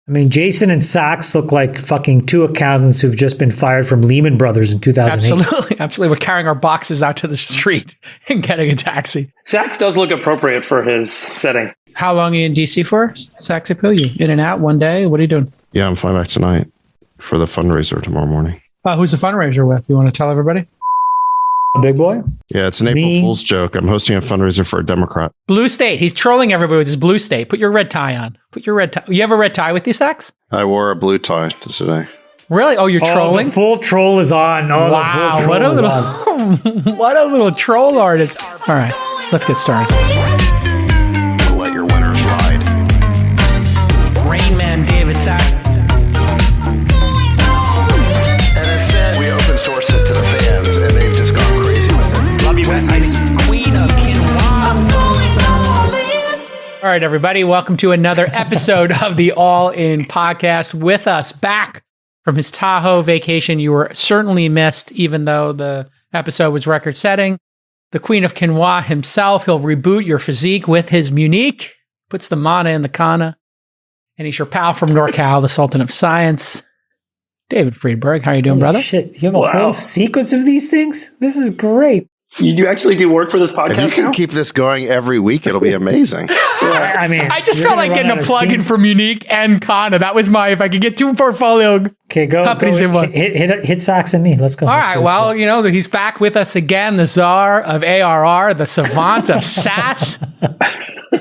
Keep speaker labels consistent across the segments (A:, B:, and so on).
A: I mean, Jason and Sachs look like fucking two accountants who've just been fired from Lehman Brothers in 2008.
B: Absolutely. We're carrying our boxes out to the street and getting a taxi.
C: Sachs does look appropriate for his setting.
B: How long are you in DC for, Sachs Appeal? You in and out one day? What are you doing?
D: Yeah, I'm flying back tonight for the fundraiser tomorrow morning.
B: Who's the fundraiser with? You want to tell everybody?
A: Big boy?
D: Yeah, it's an April Fool's joke. I'm hosting a fundraiser for a Democrat.
B: Blue State. He's trolling everybody with his blue state. Put your red tie on. You have a red tie with you, Sachs?
D: I wore a blue tie today.
B: Really? Oh, you're trolling?
A: The full troll is on.
B: Wow, what a little troll artist. All right, let's get started.
D: Let your winners ride.
B: Rain Man David Sachs.
D: And instead, we open source it to the fans, and they've just gone crazy with it.
B: Love you, besties. Queen of Quinoa. All right, everybody, welcome to another episode of the All In Podcast. With us back from his Tahoe vacation, you were certainly missed, even though the episode was record-setting. The Queen of Quinoa himself, he'll reboot your physique with his Munich, puts the mana in the kana, and he's your pal from NorCal, the Sultan of Science, David Friedberg. How you doing, brother?
A: Shit, you have a whole sequence of these things? This is great.
C: You do actually do work for this podcast?
D: If you can keep this going every week, it'll be amazing.
A: I mean,
B: I just felt like getting a plug-in for Munich and Kana. That was if I could get two portfolio companies in one.
A: Hit Sachs and me. Let's go.
B: All right. Well, he's back with us again, the czar of ARR, the savant of SaaS.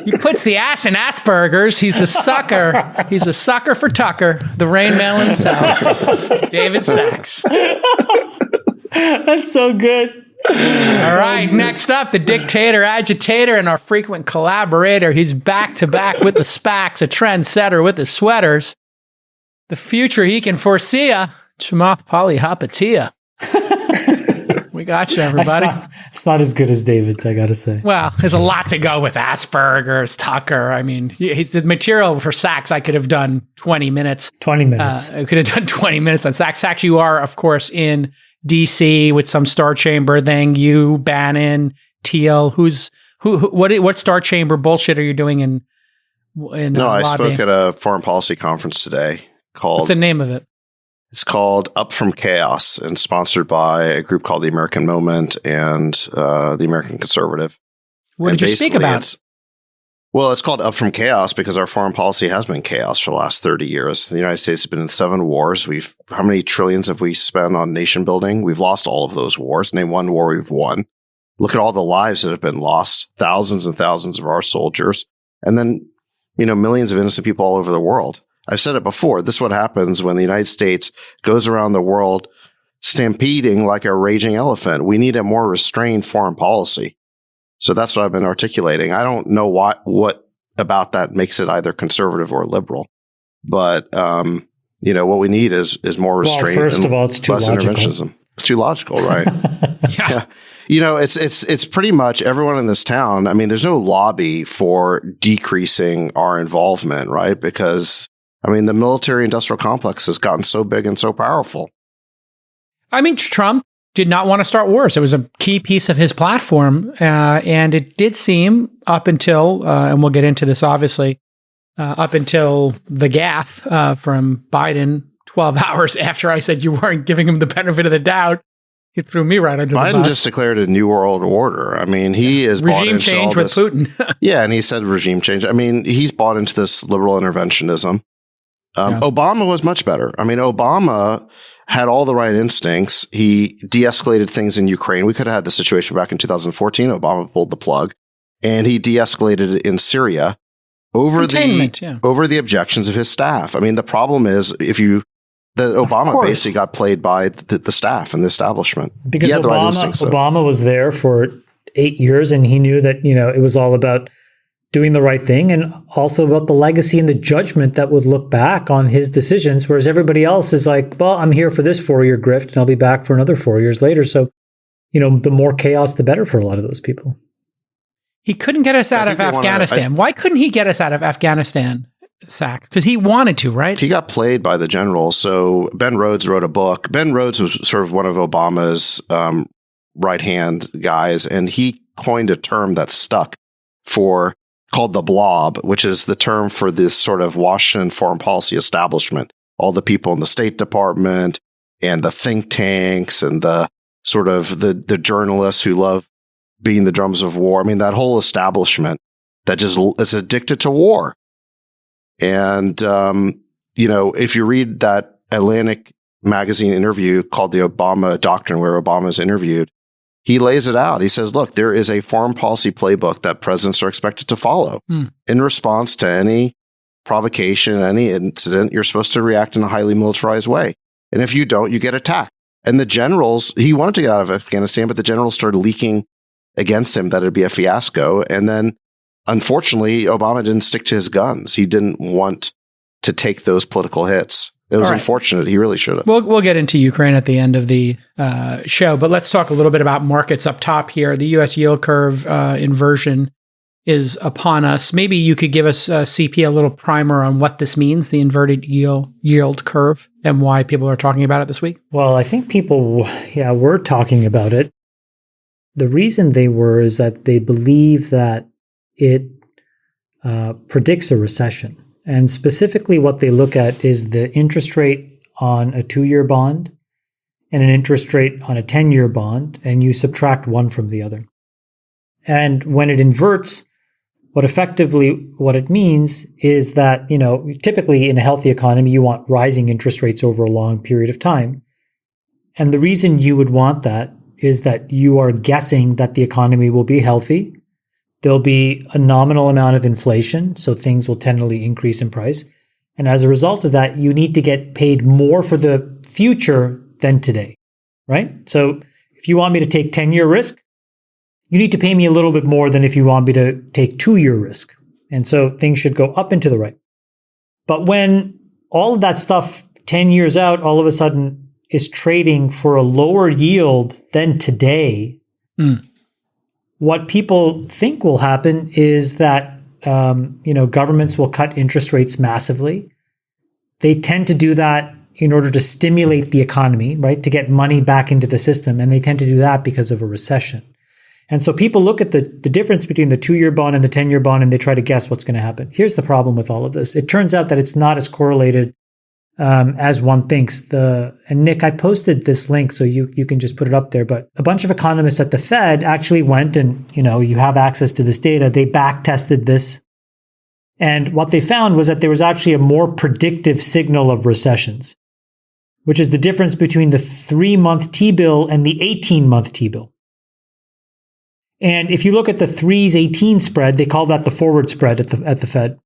B: He puts the ass in Asperger's. He's the sucker. He's a sucker for Tucker, the Rain Man himself, David Sachs.
A: That's so good.
B: All right, next up, the dictator, agitator, and our frequent collaborator. He's back to back with the SPACs, a trendsetter with the sweaters. The future he can foresee, Chamath Palihapitiya. We got you, everybody.
A: It's not as good as David's, I got to say.
B: Well, there's a lot to go with Asperger's, Tucker. I mean, the material for Sachs, I could have done 20 minutes.
A: 20 minutes.
B: I could have done 20 minutes on Sachs. Sachs, you are, of course, in DC with some Star Chamber thing. You, Bannon, Teal. What Star Chamber bullshit are you doing in
D: No, I spoke at a foreign policy conference today called...
B: What's the name of it?
D: It's called Up From Chaos and sponsored by a group called the American Moment and the American Conservative.
B: What did you speak about?
D: It's called Up From Chaos because our foreign policy has been chaos for the last 30 years. The United States has been in 7 wars. How many trillions have we spent on nation building? We've lost all of those wars. Name one war we've won. Look at all the lives that have been lost. Thousands and thousands of our soldiers. And then, millions of innocent people all over the world. I've said it before. This is what happens when the United States goes around the world stampeding like a raging elephant. We need a more restrained foreign policy. So that's what I've been articulating. I don't know what about that makes it either conservative or liberal. But, what we need is more restraint.
A: Well, first of all, it's too
D: less
A: logical.
D: Interventionism. It's too logical, right?
B: Yeah.
D: It's pretty much everyone in this town. I mean, there's no lobby for decreasing our involvement, right? Because the military industrial complex has gotten so big and so powerful.
B: I mean, Trump did not want to start wars. It was a key piece of his platform. And it did seem up until, and we'll get into this obviously, up until the gaffe from Biden 12 hours after I said you weren't giving him the benefit of the doubt. He threw me right under the bus.
D: Biden just declared a new world order. I mean, he is
B: regime change with Putin.
D: Yeah, and he said regime change. I mean, he's bought into this liberal interventionism. Obama was much better. I mean, Obama had all the right instincts. He de-escalated things in Ukraine. We could have had the situation back in 2014. Obama pulled the plug, and he de-escalated it in Syria over the objections of his staff. I mean, the problem is Obama basically got played by the staff and the establishment.
A: Because Obama was there for 8 years, and he knew that it was all about doing the right thing, and also about the legacy and the judgment that would look back on his decisions, whereas everybody else is like, well, I'm here for this 4-year grift, and I'll be back for another 4 years later. So, the more chaos, the better for a lot of those people.
B: He couldn't get us out of Afghanistan. Why couldn't he get us out of Afghanistan, Sachs? Because he wanted to, right?
D: He got played by the generals. So Ben Rhodes wrote a book. Ben Rhodes was sort of one of Obama's right-hand guys, and he coined a term that stuck for called the blob, which is the term for this sort of Washington foreign policy establishment. All the people in the State Department and the think tanks and the sort of the journalists who love beating the drums of war. I mean, that whole establishment that just is addicted to war. And, if you read that Atlantic magazine interview called The Obama Doctrine, where Obama is interviewed, he lays it out. He says, look, there is a foreign policy playbook that presidents are expected to follow. In response to any provocation, any incident, you're supposed to react in a highly militarized way. And if you don't, you get attacked. And the generals, he wanted to get out of Afghanistan, but the generals started leaking against him that it'd be a fiasco. And then, unfortunately, Obama didn't stick to his guns. He didn't want to take those political hits. It was unfortunate. He really should have.
B: We'll get into Ukraine at the end of the show, but let's talk a little bit about markets up top here. The U.S. yield curve inversion is upon us. Maybe you could give us, CP, a little primer on what this means, the inverted yield curve, and why people are talking about it this week.
A: Well, I think people, were talking about it. The reason they were is that they believe that it predicts a recession. And specifically what they look at is the interest rate on a 2-year bond and an interest rate on a 10-year bond, and you subtract one from the other. And when it inverts, what it means is that, typically in a healthy economy, you want rising interest rates over a long period of time. And the reason you would want that is that you are guessing that the economy will be healthy. There'll be a nominal amount of inflation, so things will tentatively increase in price. And as a result of that, you need to get paid more for the future than today, right? So if you want me to take 10-year risk, you need to pay me a little bit more than if you want me to take 2-year risk. And so things should go up and to the right. But when all of that stuff 10 years out, all of a sudden is trading for a lower yield than today, what people think will happen is that, governments will cut interest rates massively. They tend to do that in order to stimulate the economy, right? To get money back into the system. And they tend to do that because of a recession. And so people look at the difference between the 2-year bond and the 10-year bond, and they try to guess what's going to happen. Here's the problem with all of this. It turns out that it's not as correlated as one thinks. And Nick, I posted this link so you can just put it up there. But a bunch of economists at the Fed actually went and, you have access to this data. They back tested this. And what they found was that there was actually a more predictive signal of recessions, which is the difference between the 3-month T-bill and the 18-month T-bill. And if you look at the 3s18 spread, they call that the forward spread at the Fed.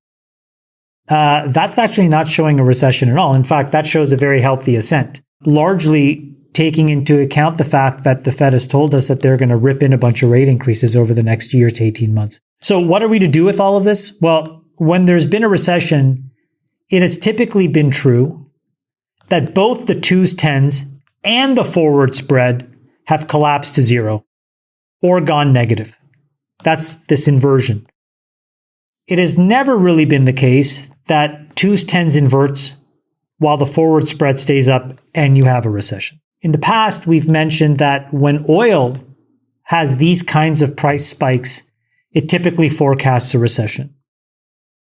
A: That's actually not showing a recession at all. In fact, that shows a very healthy ascent, largely taking into account the fact that the Fed has told us that they're going to rip in a bunch of rate increases over the next year to 18 months. So what are we to do with all of this? Well, when there's been a recession, it has typically been true that both the 2s, 10s, and the forward spread have collapsed to zero or gone negative. That's this inversion. It has never really been the case that 2s, 10s inverts while the forward spread stays up and you have a recession. In the past, we've mentioned that when oil has these kinds of price spikes, it typically forecasts a recession.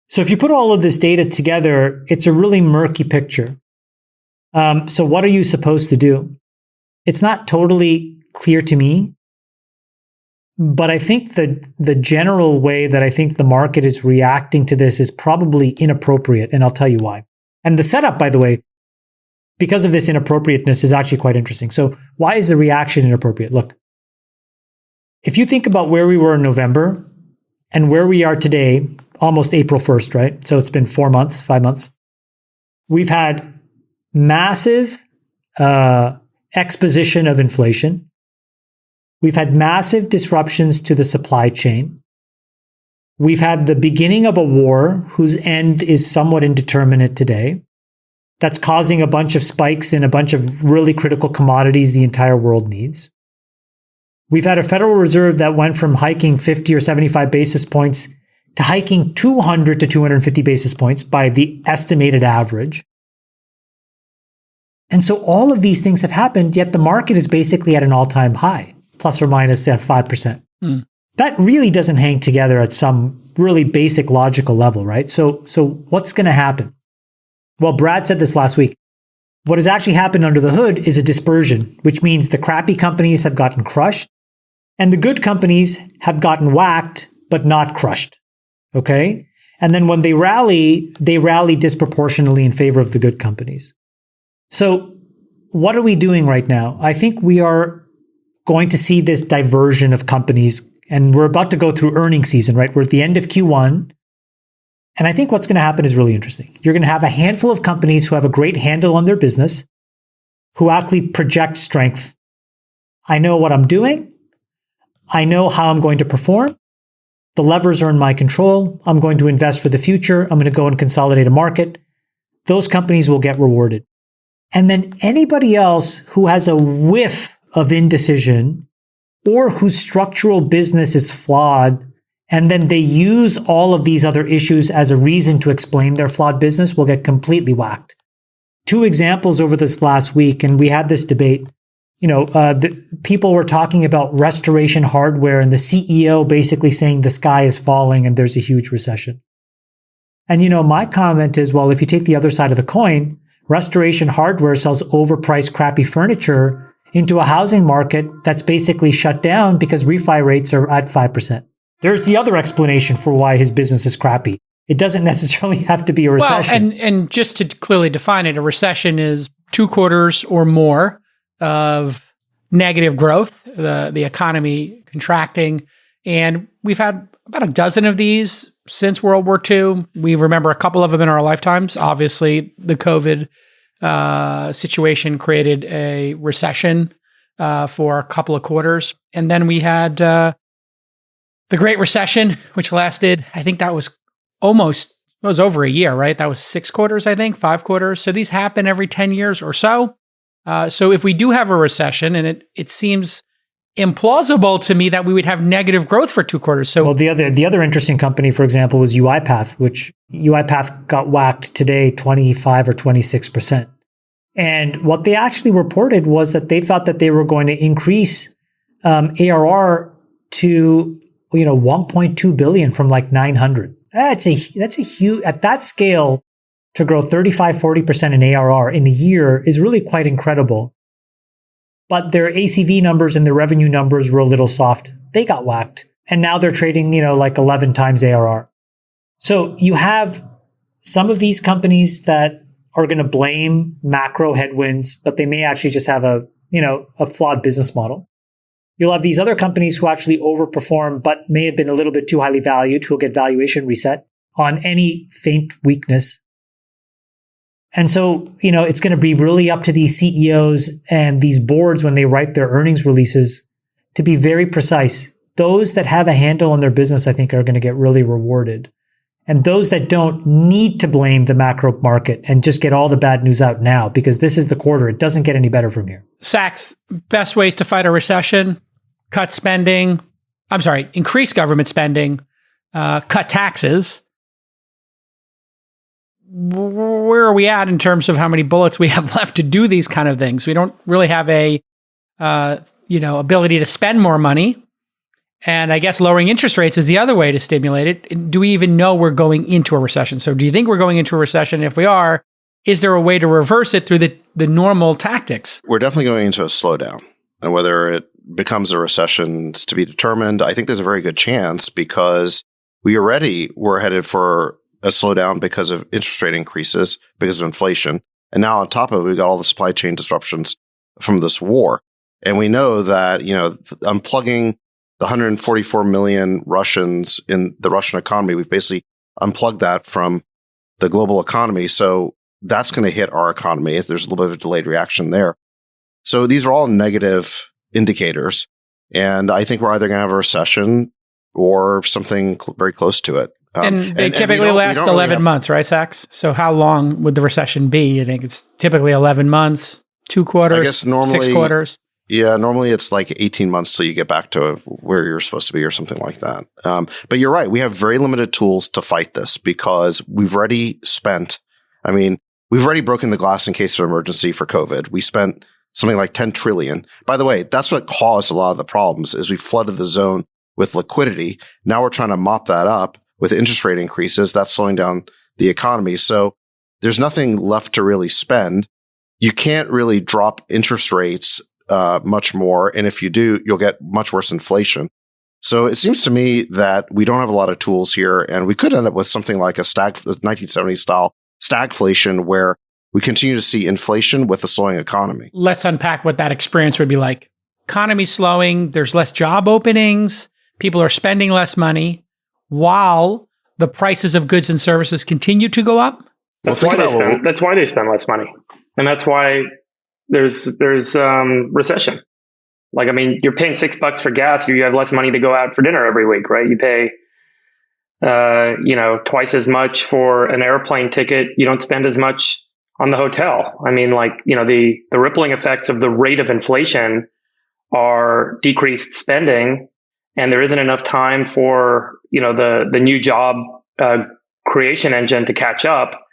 A: So if you put all of this data together, it's a really murky picture. So what are you supposed to do? It's not totally clear to me. But I think the general way that I think the market is reacting to this is probably inappropriate, and I'll tell you why. And the setup, by the way, because of this inappropriateness is actually quite interesting. So why is the reaction inappropriate? Look, if you think about where we were in November and where we are today, almost April 1st, right? So it's been 4 months, 5 months. We've had massive exposition of inflation. We've had massive disruptions to the supply chain. We've had the beginning of a war whose end is somewhat indeterminate today. That's causing a bunch of spikes in a bunch of really critical commodities the entire world needs. We've had a Federal Reserve that went from hiking 50 or 75 basis points to hiking 200 to 250 basis points by the estimated average. And so all of these things have happened, yet the market is basically at an all-time high, plus or minus 5%. That really doesn't hang together at some really basic logical level, right? So what's going to happen? Well, Brad said this last week. What has actually happened under the hood is a dispersion, which means the crappy companies have gotten crushed and the good companies have gotten whacked, but not crushed. Okay. And then when they rally disproportionately in favor of the good companies. So what are we doing right now? I think we are going to see this diversion of companies, and we're about to go through earnings season, right? We're at the end of Q1. And I think what's going to happen is really interesting. You're going to have a handful of companies who have a great handle on their business, who actually project strength. I know what I'm doing. I know how I'm going to perform. The levers are in my control. I'm going to invest for the future. I'm going to go and consolidate a market. Those companies will get rewarded. And then anybody else who has a whiff of indecision or whose structural business is flawed, and then they use all of these other issues as a reason to explain their flawed business, will get completely whacked. 2 examples over this last week, and we had this debate. People were talking about Restoration Hardware and the CEO basically saying the sky is falling and there's a huge recession. And, my comment is, well, if you take the other side of the coin, Restoration Hardware sells overpriced, crappy furniture into a housing market that's basically shut down because refi rates are at 5%. There's the other explanation for why his business is crappy. It doesn't necessarily have to be a recession.
B: Well, and just to clearly define it, a recession is 2 quarters or more of negative growth, the economy contracting. And we've had about a dozen of these since World War II. We remember a couple of them in our lifetimes. Obviously, the COVID situation created a recession for a couple of quarters. And then we had the Great Recession, which lasted, I think that was over a year, right? That was 6 quarters, I think, 5 quarters. So these happen every 10 years or so. So if we do have a recession, and it seems implausible to me that we would have negative growth for 2 quarters. So,
A: well, the other interesting company, for example, was UiPath, which UiPath got whacked today 25 or 26%. And what they actually reported was that they thought that they were going to increase ARR to 1.2 billion from like 900. That's a huge, at that scale, to grow 35-40% in ARR in a year is really quite incredible. But their ACV numbers and their revenue numbers were a little soft. They got whacked. And now they're trading, like 11 times ARR. So you have some of these companies that are going to blame macro headwinds, but they may actually just have a flawed business model. You'll have these other companies who actually overperform, but may have been a little bit too highly valued, who'll get valuation reset on any faint weakness. And so, it's going to be really up to these CEOs and these boards when they write their earnings releases to be very precise. Those that have a handle on their business, I think, are going to get really rewarded. And those that don't need to blame the macro market and just get all the bad news out now, because this is the quarter. It doesn't get any better from here.
B: Sachs, best ways to fight a recession: cut spending. Increase government spending, cut taxes. Where are we at in terms of how many bullets we have left to do these kind of things? We don't really have a, ability to spend more money. And I guess lowering interest rates is the other way to stimulate it. Do we even know we're going into a recession? So do you think we're going into a recession? If we are, is there a way to reverse it through the normal tactics?
D: We're definitely going into a slowdown. And whether it becomes a recession is to be determined. I think there's a very good chance because we already were headed for a slowdown because of interest rate increases, because of inflation. And now on top of it, we've got all the supply chain disruptions from this war. And we know that, unplugging the 144 million Russians in the Russian economy, we've basically unplugged that from the global economy. So that's going to hit our economy. There's a little bit of a delayed reaction there. So these are all negative indicators. And I think we're either going to have a recession or something very close to it.
B: And they typically last 11 months, right, Sachs? So how long would the recession be? You think it's typically 11 months, 2 quarters,
D: I guess normally,
B: 6 quarters?
D: Yeah, normally it's like 18 months till you get back to where you're supposed to be or something like that. But you're right. We have very limited tools to fight this because we've already broken the glass in case of emergency for COVID. We spent something like 10 trillion. By the way, that's what caused a lot of the problems is we flooded the zone with liquidity. Now we're trying to mop that up with interest rate increases, that's slowing down the economy. So there's nothing left to really spend. You can't really drop interest rates much more. And if you do, you'll get much worse inflation. So it seems to me that we don't have a lot of tools here, and we could end up with something like a 1970s style stagflation, where we continue to see inflation with a slowing economy.
B: Let's unpack what that experience would be like. Economy's slowing, there's less job openings, people are spending less money while the prices of goods and services continue to go up.
C: That's why they spend less money. And that's why there's recession. Like, I mean, you're paying $6 for gas, you have less money to go out for dinner every week, right? You pay twice as much for an airplane ticket. You don't spend as much on the hotel. I mean, like, the rippling effects of the rate of inflation are decreased spending, and there isn't enough time for, the new job creation engine to catch up.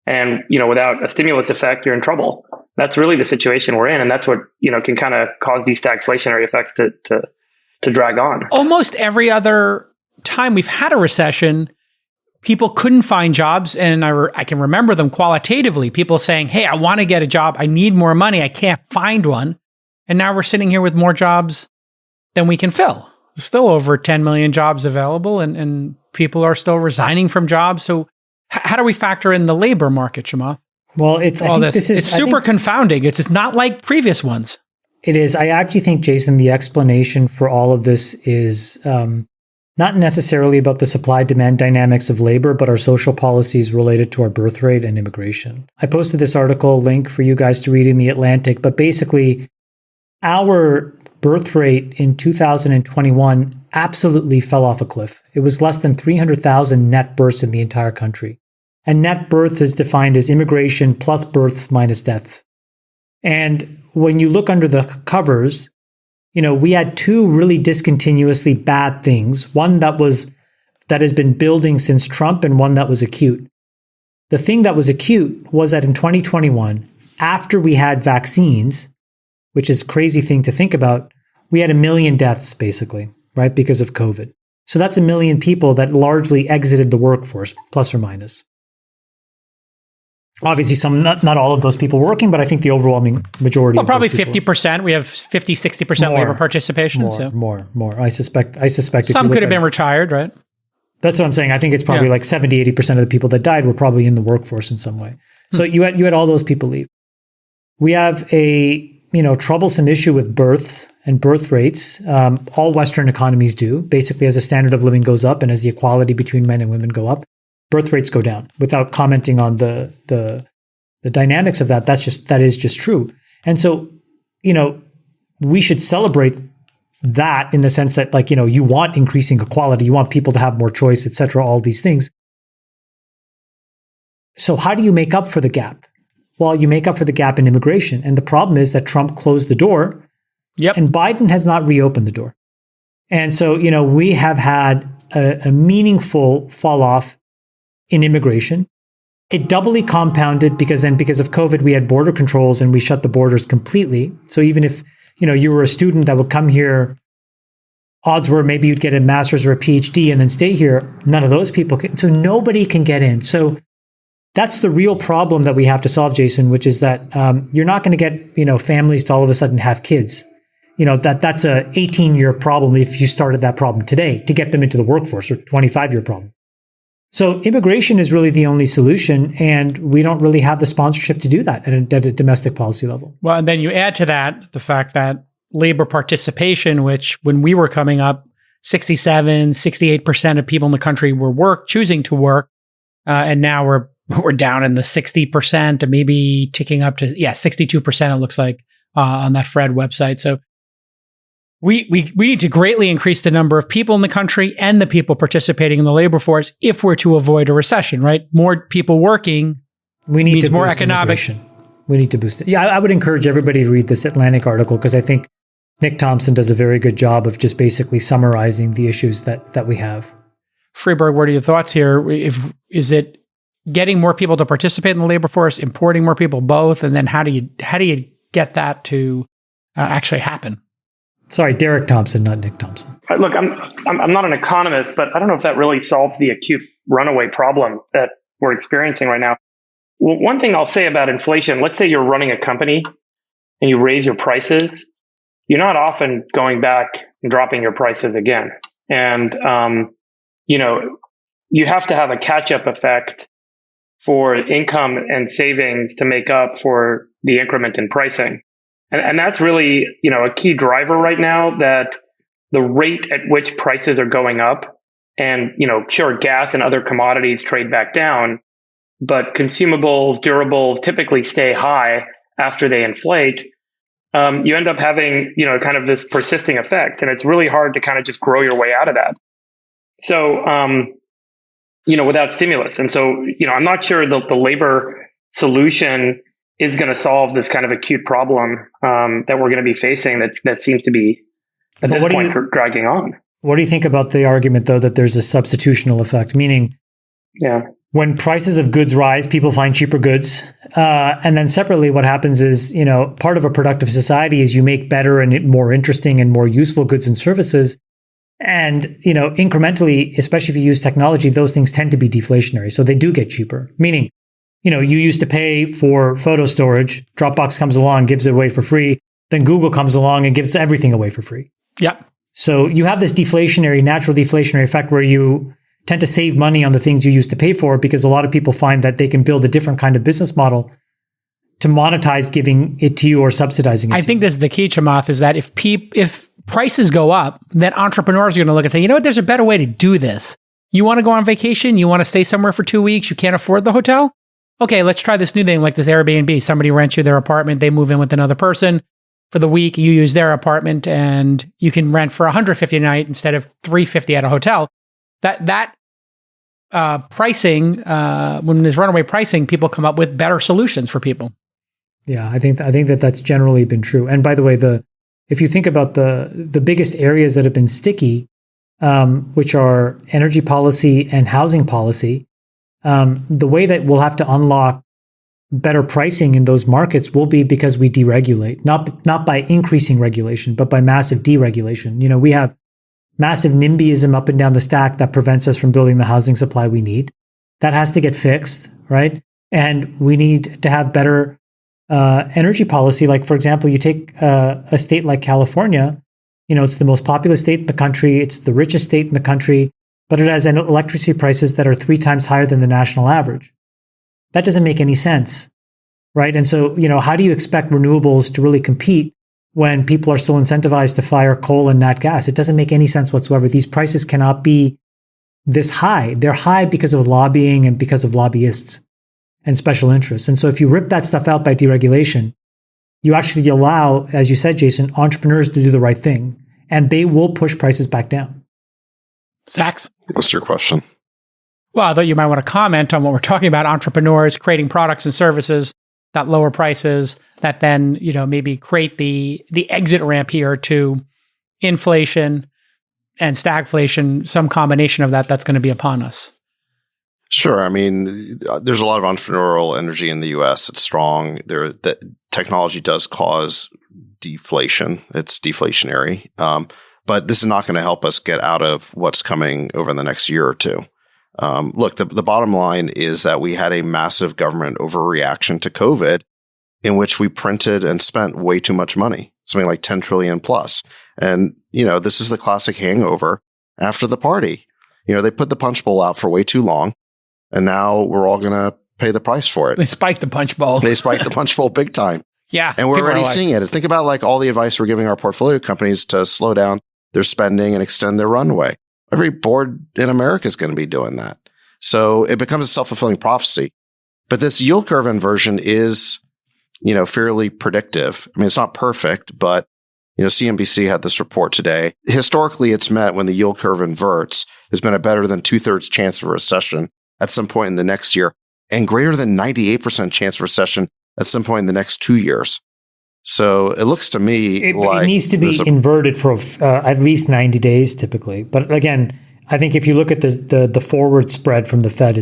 C: And, without a stimulus effect, you're in trouble. That's really the situation we're in. And that's what, can kind of cause these stagflationary effects to drag on.
B: Almost every other time we've had a recession, people couldn't find jobs. And I can remember them qualitatively, people saying, hey, I want to get a job. I need more money. I can't find one. And now we're sitting here with more jobs than we can fill. There's still over 10 million jobs available, and people are still resigning from jobs. So how do we factor in the labor market, Chamath?
A: Well, it's
B: super confounding. It's just not like previous ones.
A: It is. I actually think, Jason, the explanation for all of this is not necessarily about the supply-demand dynamics of labor, but our social policies related to our birth rate and immigration. I posted this article link for you guys to read in The Atlantic, but basically our birth rate in 2021 absolutely fell off a cliff. It was less than 300,000 net births in the entire country. And net birth is defined as immigration plus births minus deaths. And when you look under the covers, we had two really discontinuously bad things. One that has been building since Trump, and one that was acute. The thing that was acute was that in 2021, after we had vaccines, which is a crazy thing to think about, we had 1 million deaths basically, right? Because of COVID. So that's 1 million people that largely exited the workforce, plus or minus. Obviously, not all of those people working, but I think the overwhelming majority.
B: Well, probably 50%. We have 50, 60% labor participation.
A: More. I suspect.
B: Some could have been retired, right?
A: That's what I'm saying. I think it's probably like 70, 80% of the people that died were probably in the workforce in some way. So you had all those people leave. We have a troublesome issue with births and birth rates. All Western economies do. Basically, as the standard of living goes up and as the equality between men and women go up, birth rates go down. Without commenting on the dynamics of that, that is just true. And so, we should celebrate that in the sense that, like, you want increasing equality, you want people to have more choice, et cetera, all these things. So how do you make up for the gap? Well, you make up for the gap in immigration. And the problem is that Trump closed the door.
B: Yep.
A: And Biden has not reopened the door. And so, we have had a meaningful fall off in immigration. It doubly compounded because of COVID, we had border controls and we shut the borders completely. So even if, you were a student that would come here, odds were maybe you'd get a master's or a PhD and then stay here. None of those people can. So nobody can get in. So that's the real problem that we have to solve, Jason, which is that you're not going to get, families to all of a sudden have kids. That's a 18-year problem if you started that problem today to get them into the workforce, or 25-year problem. So immigration is really the only solution, and we don't really have the sponsorship to do that at a domestic policy level.
B: Well, and then you add to that the fact that labor participation, which when we were coming up, 67, 68% of people in the country were choosing to work, and now we're down in the 60% and maybe ticking up to 62%. It looks like on that Fred website. So we need to greatly increase the number of people in the country and the people participating in the labor force if we're to avoid a recession, right? More people working means more economic.
A: We need to boost it. Yeah, I would encourage everybody to read this Atlantic article because I think Nick Thompson does a very good job of just basically summarizing the issues that we have.
B: Freeberg, what are your thoughts here? Is it getting more people to participate in the labor force, importing more people, both? And then how do you get that to actually happen?
A: Sorry, Derek Thompson, not Nick Thompson.
C: Look, I'm not an economist, but I don't know if that really solves the acute runaway problem that we're experiencing right now. Well, one thing I'll say about inflation, let's say you're running a company and you raise your prices, you're not often going back and dropping your prices again. And, you have to have a catch-up effect for income and savings to make up for the increment in pricing. And that's really, a key driver right now, that the rate at which prices are going up and, sure, gas and other commodities trade back down, but consumables, durables typically stay high after they inflate. You end up having, kind of this persisting effect, and it's really hard to kind of just grow your way out of that. So, without stimulus. And so, I'm not sure the labor solution is going to solve this kind of acute problem that we're going to be facing that seems to be, at this point, dragging on.
A: What do you think about the argument, though, that there's a substitutional effect? Meaning, when prices of goods rise, people find cheaper goods. And then separately, what happens is, part of a productive society is you make better and more interesting and more useful goods and services. And, incrementally, especially if you use technology, those things tend to be deflationary. So they do get cheaper. Meaning, you used to pay for photo storage. Dropbox comes along, gives it away for free. Then Google comes along and gives everything away for free.
B: Yep.
A: So you have this natural deflationary effect where you tend to save money on the things you used to pay for, because a lot of people find that they can build a different kind of business model to monetize giving it to you or subsidizing it.
B: I think this is the key, Chamath, is that if prices go up, then entrepreneurs are going to look and say, you know what, there's a better way to do this. You want to go on vacation? You want to stay somewhere for 2 weeks? You can't afford the hotel? Okay, let's try this new thing like this Airbnb. Somebody rents you their apartment, they move in with another person. For the week, you use their apartment and you can rent for $150 a night instead of $350 at a hotel. That pricing, when there's runaway pricing, people come up with better solutions for people.
A: Yeah, I think that's generally been true. And by the way, if you think about the biggest areas that have been sticky, which are energy policy and housing policy, the way that we'll have to unlock better pricing in those markets will be because we deregulate, not by increasing regulation, but by massive deregulation. We have massive NIMBYism up and down the stack that prevents us from building the housing supply we need. That has to get fixed, right? And we need to have better energy policy. Like, for example, you take a state like California, it's the most populous state in the country. It's the richest state in the country, but it has electricity prices that are 3 times higher than the national average. That doesn't make any sense, right? And so, how do you expect renewables to really compete when people are still incentivized to fire coal and nat gas? It doesn't make any sense whatsoever. These prices cannot be this high. They're high because of lobbying and because of lobbyists and special interests. And so if you rip that stuff out by deregulation, you actually allow, as you said, Jason, entrepreneurs to do the right thing, and they will push prices back down.
B: Sachs?
D: What's your question?
B: Well, I thought you might want to comment on what we're talking about, entrepreneurs creating products and services that lower prices, that then, maybe create the exit ramp here to inflation and stagflation, some combination of that's going to be upon us.
D: Sure. I mean, there's a lot of entrepreneurial energy in the U.S. It's strong. That technology does cause deflation. It's deflationary. But this is not going to help us get out of what's coming over the next year or two. Look, the bottom line is that we had a massive government overreaction to COVID in which we printed and spent way too much money, something like 10 trillion plus. And, this is the classic hangover after the party. They put the punch bowl out for way too long, and now we're all going to pay the price for it.
B: They spiked the punch bowl.
D: They spiked the punch bowl big time.
B: Yeah.
D: And we're already seeing it. Think about all the advice we're giving our portfolio companies to slow down their spending and extend their runway. Every board in America is going to be doing that. So it becomes a self-fulfilling prophecy. But this yield curve inversion is, fairly predictive. I mean, it's not perfect, but, CNBC had this report today. Historically, it's meant when the yield curve inverts, there's been a better than 2/3 chance of a recession at some point in the next year, and greater than 98% chance of recession at some point in the next 2 years. So it looks to me
A: it needs to be inverted for at least 90 days typically. But again, I think if you look at the forward spread from the Fed,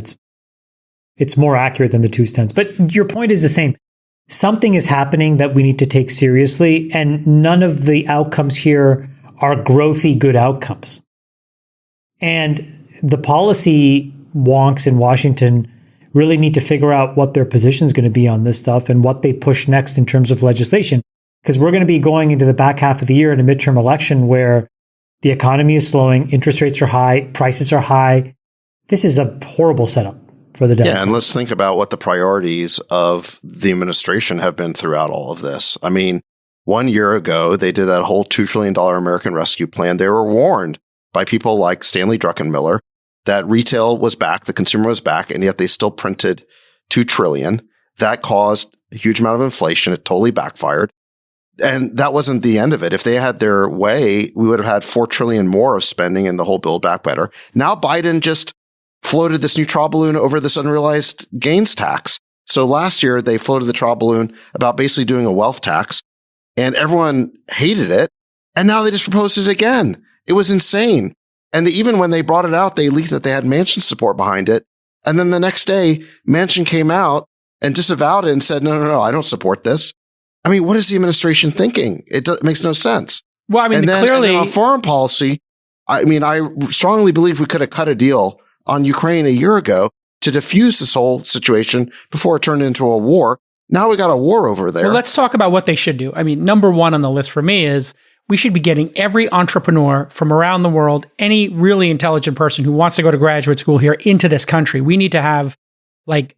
A: it's more accurate than the 2 cents. But your point is the same. something is happening that we need to take seriously, and none of the outcomes here are growthy good outcomes. And the policy wonks in Washington really need to figure out what their position is going to be on this stuff and what they push next in terms of legislation. Because we're going to be going into the back half of the year in a midterm election where the economy is slowing, interest rates are high, prices are high. This is a horrible setup for the Democrats.
D: Yeah, and let's think about what the priorities of the administration have been throughout all of this. I mean, 1 year ago, they did that whole $2 trillion American Rescue Plan. They were warned by people like Stanley Druckenmiller that retail was back, the consumer was back, and yet they still printed $2 trillion. That caused a huge amount of inflation. It totally backfired. And that wasn't the end of it. If they had their way, we would have had $4 trillion more of spending and the whole Build Back Better. Now Biden just floated this new trial balloon over this unrealized gains tax. So last year, they floated the trial balloon about basically doing a wealth tax, and everyone hated it. And now they just proposed it again. It was insane. And even when they brought it out, they leaked that they had Manchin's support behind it. And then the next day, Manchin came out and disavowed it and said, no, I don't support this. I mean, what is the administration thinking? It makes no sense.
B: Well, I mean, clearly
D: and then on foreign policy, I mean, I strongly believe we could have cut a deal on Ukraine a year ago to diffuse this whole situation before it turned into a war. Now we got a war over there.
B: Well, let's talk about what they should do. I mean, number one on the list for me is we should be getting every entrepreneur from around the world, any really intelligent person who wants to go to graduate school here into this country. We need to have like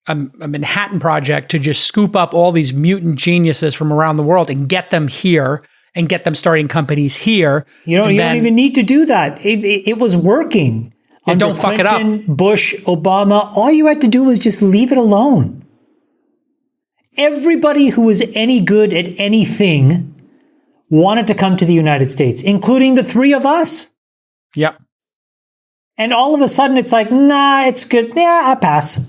B: a Manhattan Project to just scoop up all these mutant geniuses from around the world and get them here and get them starting companies here.
A: You don't even need to do that. It was working.
B: And don't fuck it up.
A: Bush, Obama, all you had to do was just leave it alone. Everybody who was any good at anything wanted to come to the United States, including the three of us.
B: Yep.
A: And all of a sudden it's like, nah, it's good. Yeah, I pass.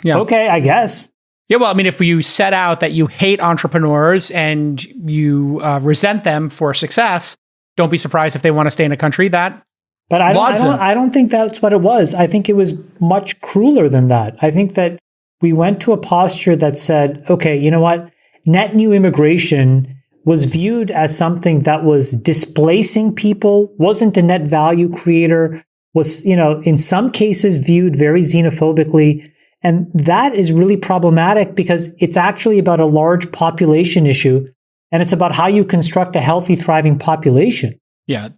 B: Yeah.
A: Okay, I guess.
B: Yeah, well, I mean, if you set out that you hate entrepreneurs and you resent them for success, don't be surprised if they want to stay in a country that.
A: But I don't think that's what it was. I think it was much crueler than that. I think that we went to a posture that said, okay, you know what? Net new immigration was viewed as something that was displacing people, wasn't a net value creator, was, in some cases viewed very xenophobically. And that is really problematic because it's actually about a large population issue. And it's about how you construct a healthy, thriving population.
B: Yeah.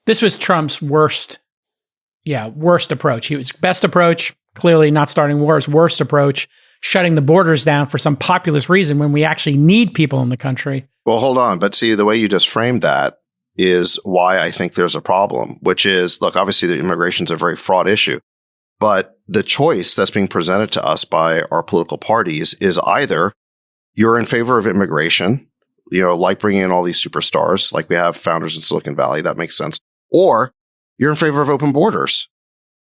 B: This was Trump's worst approach. He was best approach, clearly not starting wars, worst approach, shutting the borders down for some populist reason when we actually need people in the country.
D: Well, hold on. But see, the way you just framed that is why I think there's a problem, which is, look, obviously the immigration is a very fraught issue, but the choice that's being presented to us by our political parties is either you're in favor of immigration, like bringing in all these superstars, like we have founders in Silicon Valley, that makes sense, or you're in favor of open borders.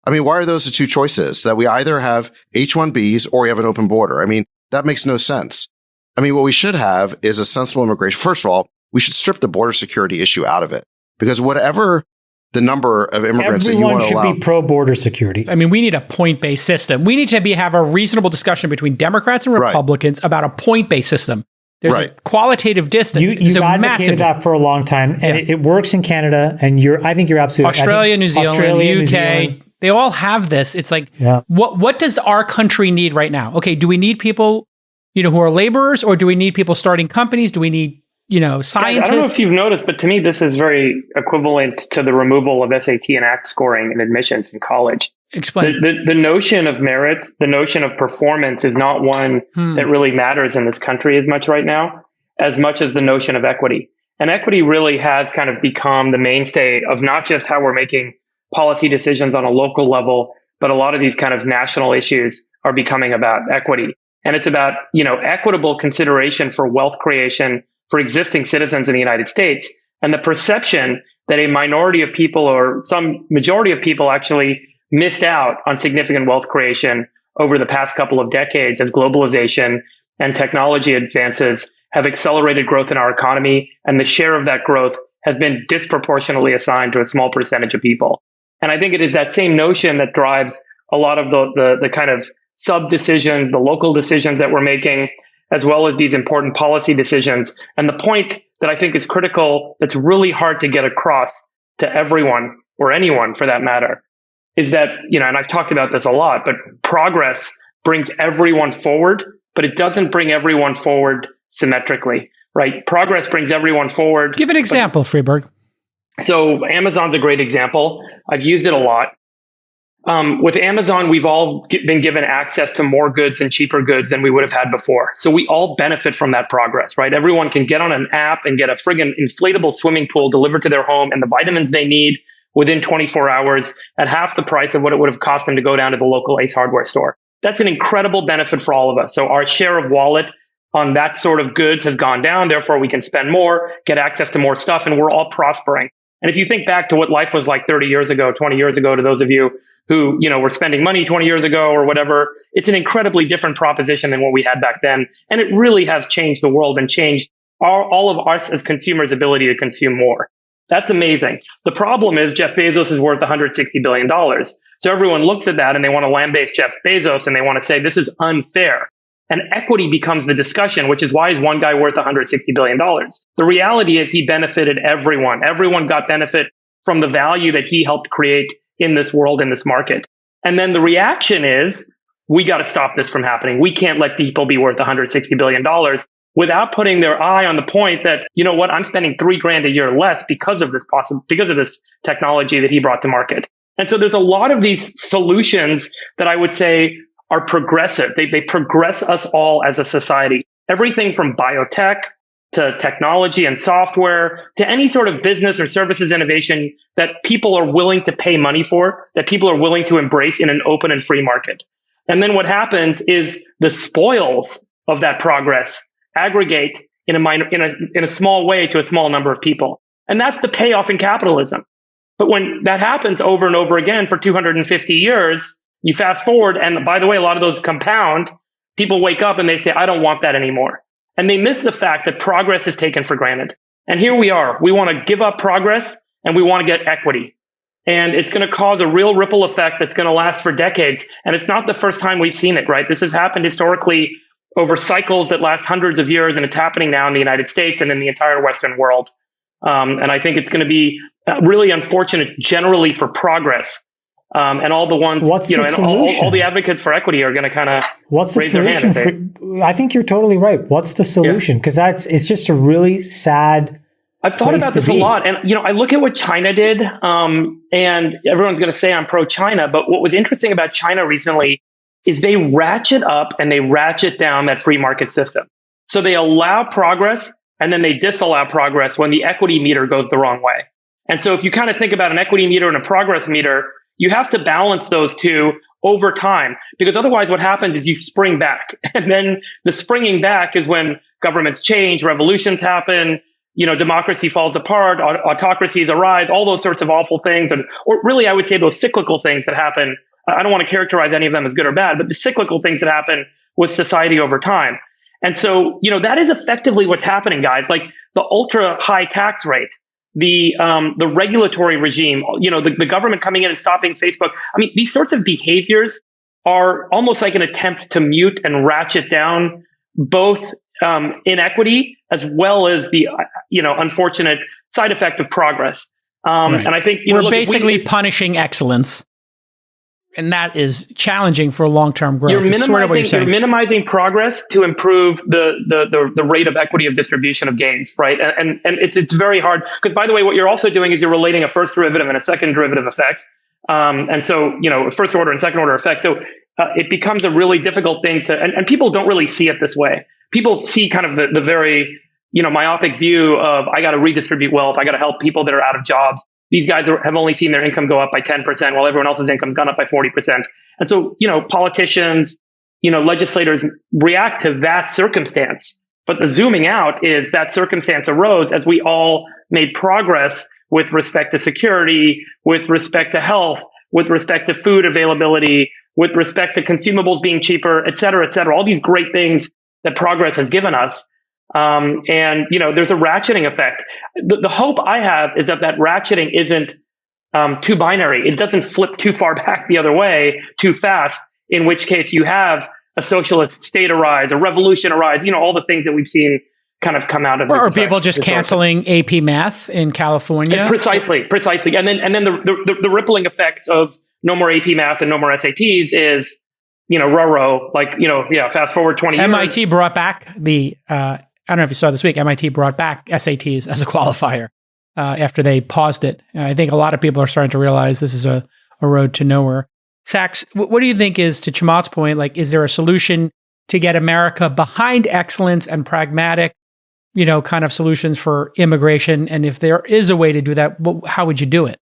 D: I mean, why are those the two choices? That we either have H-1Bs or we have an open border? I mean, that makes no sense. I mean, what we should have is a sensible immigration. First of all, we should strip the border security issue out of it, because whatever the number of immigrants that you want to allow,
A: should be pro-border security.
B: I mean, we need a point-based system. We need to have a reasonable discussion between Democrats and Republicans about a point-based system. There's a qualitative distance.
A: You've advocated that for a long time, and it works in Canada. And I think you're absolutely
B: Australia, New Zealand, UK. They all have this. It's like, what does our country need right now? Okay, do we need people, who are laborers, or do we need people starting companies? Do we need, scientists?
C: I don't know if you've noticed, but to me, this is very equivalent to the removal of SAT and ACT scoring in admissions in college.
B: Explain.
C: The notion of merit, the notion of performance is not one that really matters in this country as much right now, as much as the notion of equity. And equity really has kind of become the mainstay of not just how we're making policy decisions on a local level, but a lot of these kind of national issues are becoming about equity. And it's about, equitable consideration for wealth creation for existing citizens in the United States, and the perception that a minority of people or some majority of people actually missed out on significant wealth creation over the past couple of decades as globalization and technology advances have accelerated growth in our economy, and the share of that growth has been disproportionately assigned to a small percentage of people. And I think it is that same notion that drives a lot of the kind of sub decisions, the local decisions that we're making. as well as these important policy decisions. And the point that I think is critical, that's really hard to get across to everyone or anyone for that matter, is that, and I've talked about this a lot, but progress brings everyone forward, but it doesn't bring everyone forward symmetrically, right? Progress brings everyone forward.
B: Give an example, Freeberg.
C: So Amazon's a great example. I've used it a lot. With Amazon, we've all been given access to more goods and cheaper goods than we would have had before. So we all benefit from that progress, right? Everyone can get on an app and get a friggin' inflatable swimming pool delivered to their home and the vitamins they need within 24 hours at half the price of what it would have cost them to go down to the local Ace Hardware store. That's an incredible benefit for all of us. So our share of wallet on that sort of goods has gone down. Therefore, we can spend more, get access to more stuff, and we're all prospering. And if you think back to what life was like 30 years ago, 20 years ago, to those of you who, were spending money 20 years ago or whatever, it's an incredibly different proposition than what we had back then. And it really has changed the world and changed all of us as consumers' ability to consume more. That's amazing. The problem is Jeff Bezos is worth $160 billion. So everyone looks at that and they want to lambaste Jeff Bezos and they want to say, this is unfair. And equity becomes the discussion, which is why is one guy worth $160 billion? The reality is he benefited everyone. Everyone got benefit from the value that he helped create in this world, in this market. And then the reaction is, we got to stop this from happening. We can't let people be worth $160 billion without putting their eye on the point that, I'm spending $3,000 a year less because of this technology that he brought to market. And so there's a lot of these solutions that I would say are progressive. They progress us all as a society. Everything from biotech to technology and software to any sort of business or services innovation that people are willing to pay money for, that people are willing to embrace in an open and free market. And then what happens is the spoils of that progress aggregate in a small way to a small number of people. And that's the payoff in capitalism. But when that happens over and over again for 250 years, you fast forward, and by the way, a lot of those compound, people wake up and they say, I don't want that anymore. And they miss the fact that progress is taken for granted. And here we are. We want to give up progress and we want to get equity. And it's going to cause a real ripple effect that's going to last for decades. And it's not the first time we've seen it, right? This has happened historically over cycles that last hundreds of years, and it's happening now in the United States and in the entire Western world. And I think it's going to be really unfortunate generally for progress. And all the ones, all the advocates for equity are going to kind of raise their hand.
A: I think you're totally right. What's the solution? Because it's just a really sad.
C: I've thought about this a lot. And, I look at what China did, and everyone's going to say I'm pro-China. But what was interesting about China recently is they ratchet up and they ratchet down that free market system. So they allow progress and then they disallow progress when the equity meter goes the wrong way. And so if you kind of think about an equity meter and a progress meter, you have to balance those two over time, because otherwise what happens is you spring back. And then the springing back is when governments change, revolutions happen, democracy falls apart, autocracies arise, all those sorts of awful things. Or really, I would say those cyclical things that happen. I don't want to characterize any of them as good or bad, but the cyclical things that happen with society over time. And so, that is effectively what's happening, guys. Like the ultra high tax rate, the regulatory regime, the government coming in and stopping Facebook. I mean, these sorts of behaviors are almost like an attempt to mute and ratchet down both inequity as well as the unfortunate side effect of progress.
B: Right.
C: And I think
B: we're basically punishing excellence. And that is challenging for long-term growth.
C: You're minimizing progress to improve the rate of equity of distribution of gains, right? And it's very hard, because by the way, what you're also doing is you're relating a first derivative and a second derivative effect. And so, first order and second order effect. So it becomes a really difficult thing and people don't really see it this way. People see kind of the very, myopic view of, I got to redistribute wealth. I got to help people that are out of jobs. These guys have only seen their income go up by 10%, while everyone else's income's gone up by 40%. And so, politicians, legislators react to that circumstance. But the zooming out is that circumstance arose as we all made progress with respect to security, with respect to health, with respect to food availability, with respect to consumables being cheaper, et cetera, all these great things that progress has given us. And there's a ratcheting effect. The hope I have is that ratcheting isn't too binary. It doesn't flip too far back the other way too fast, in which case you have a socialist state arise, a revolution arise, all the things that we've seen kind of come out of this.
B: Or people just canceling AP math in California.
C: Precisely. And then the rippling effect of no more AP math and no more SATs is, fast forward 20 years.
B: MIT brought back I don't know if you saw this week, MIT brought back SATs as a qualifier after they paused it. I think a lot of people are starting to realize this is a road to nowhere. Sachs, what do you think is, to Chamath's point, is there a solution to get America behind excellence and pragmatic, kind of solutions for immigration? And if there is a way to do that, how would you do it?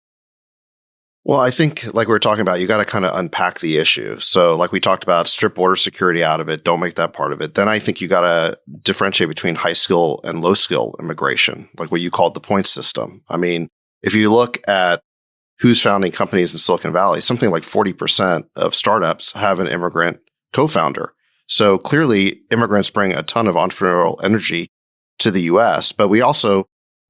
D: Well, I think, like we were talking about, you got to kind of unpack the issue. So like we talked about, strip border security out of it. Don't make that part of it. Then I think you got to differentiate between high skill and low skill immigration, like what you called the point system. I mean, if you look at who's founding companies in Silicon Valley, something like 40% of startups have an immigrant co-founder. So clearly immigrants bring a ton of entrepreneurial energy to the US, but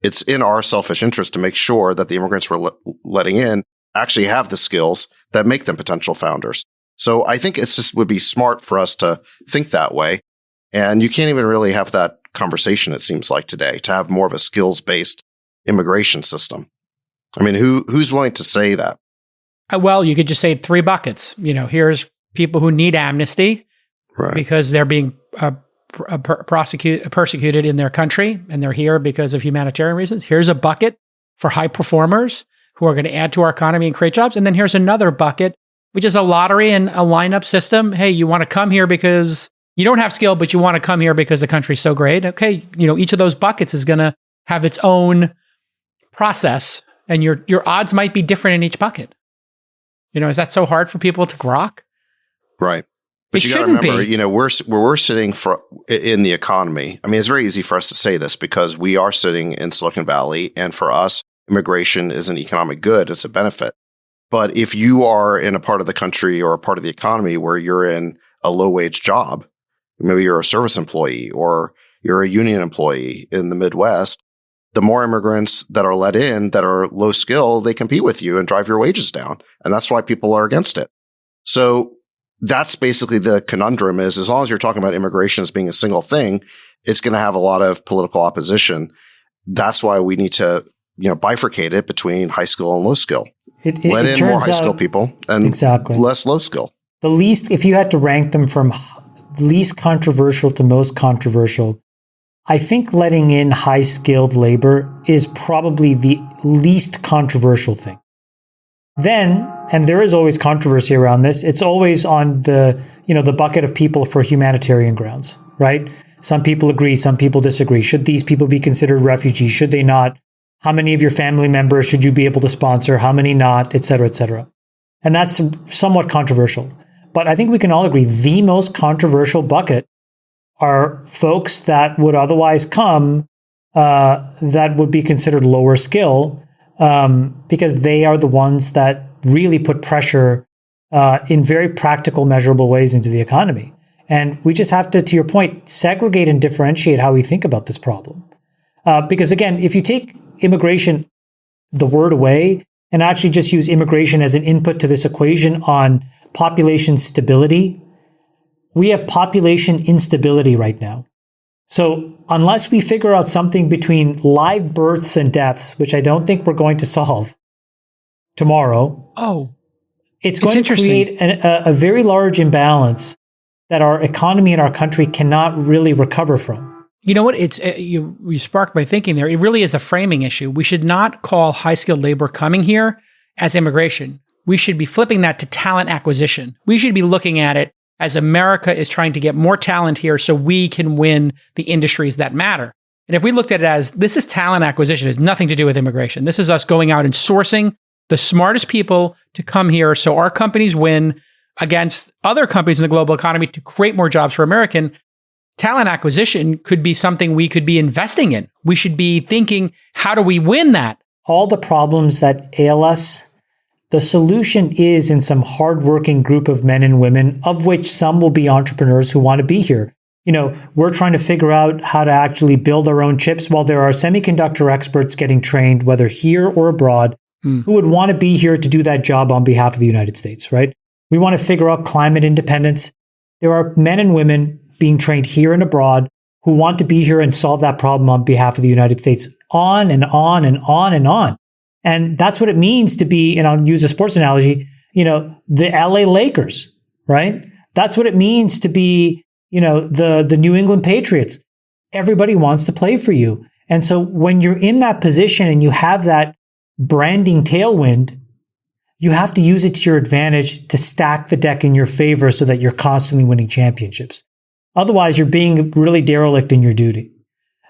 D: it's in our selfish interest to make sure that the immigrants we're letting in actually have the skills that make them potential founders. So I think would be smart for us to think that way. And you can't even really have that conversation, it seems like today, to have more of a skills-based immigration system. I mean, who's willing to say that?
B: Well, you could just say 3 buckets. Here's people who need amnesty because they're being persecuted in their country and they're here because of humanitarian reasons. Here's a bucket for high performers who are going to add to our economy and create jobs. And then here's another bucket, which is a lottery and a lineup system. Hey, you want to come here because you don't have skill, but you want to come here because the country's so great. Okay, each of those buckets is going to have its own process, and your odds might be different in each bucket. Is that so hard for people to grok? Right.
D: But you got to remember, we're sitting in the economy. I mean, it's very easy for us to say this because we are sitting in Silicon Valley, and for us, immigration is an economic good. It's a benefit. But if you are in a part of the country or a part of the economy where you're in a low-wage job, maybe you're a service employee or you're a union employee in the Midwest, the more immigrants that are let in that are low skill, they compete with you and drive your wages down. And that's why people are against it. So that's basically the conundrum is, as long as you're talking about immigration as being a single thing, it's going to have a lot of political opposition. That's why we need to bifurcate it between high skill and low skill. Let in more high skill people and less low skill.
A: If you had to rank them from least controversial to most controversial, I think letting in high skilled labor is probably the least controversial thing. Then, and there is always controversy around this, it's always on the bucket of people for humanitarian grounds, right? Some people agree, some people disagree. Should these people be considered refugees? Should they not? How many of your family members should you be able to sponsor? How many not? Et cetera, et cetera. And that's somewhat controversial. But I think we can all agree the most controversial bucket are folks that would otherwise come that would be considered lower skill because they are the ones that really put pressure in very practical, measurable ways into the economy. And we just have to your point, segregate and differentiate how we think about this problem. Because again, if you take immigration, the word away, and actually just use immigration as an input to this equation on population stability, we have population instability right now. So unless we figure out something between live births and deaths, which I don't think we're going to solve tomorrow, it's going to create a very large imbalance that our economy and our country cannot really recover from.
B: You know what? You sparked my thinking there. It really is a framing issue. We should not call high-skilled labor coming here as immigration. We should be flipping that to talent acquisition. We should be looking at it as America is trying to get more talent here so we can win the industries that matter. And if we looked at it as this is talent acquisition, it has nothing to do with immigration. This is us going out and sourcing the smartest people to come here so our companies win against other companies in the global economy to create more jobs for American. Talent acquisition could be something we could be investing in. We should be thinking, how do we win that?
A: All the problems that ail us, the solution is in some hardworking group of men and women, of which some will be entrepreneurs who want to be here. We're trying to figure out how to actually build our own chips while there are semiconductor experts getting trained, whether here or abroad, who would want to be here to do that job on behalf of the United States, right? We want to figure out climate independence. There are men and women being trained here and abroad who want to be here and solve that problem on behalf of the United States, on and on and on and on. And that's what it means to be, and I'll use a sports analogy, the LA Lakers, right? That's what it means to be, the New England Patriots. Everybody wants to play for you. And so when you're in that position and you have that branding tailwind, you have to use it to your advantage to stack the deck in your favor so that you're constantly winning championships. Otherwise, you're being really derelict in your duty.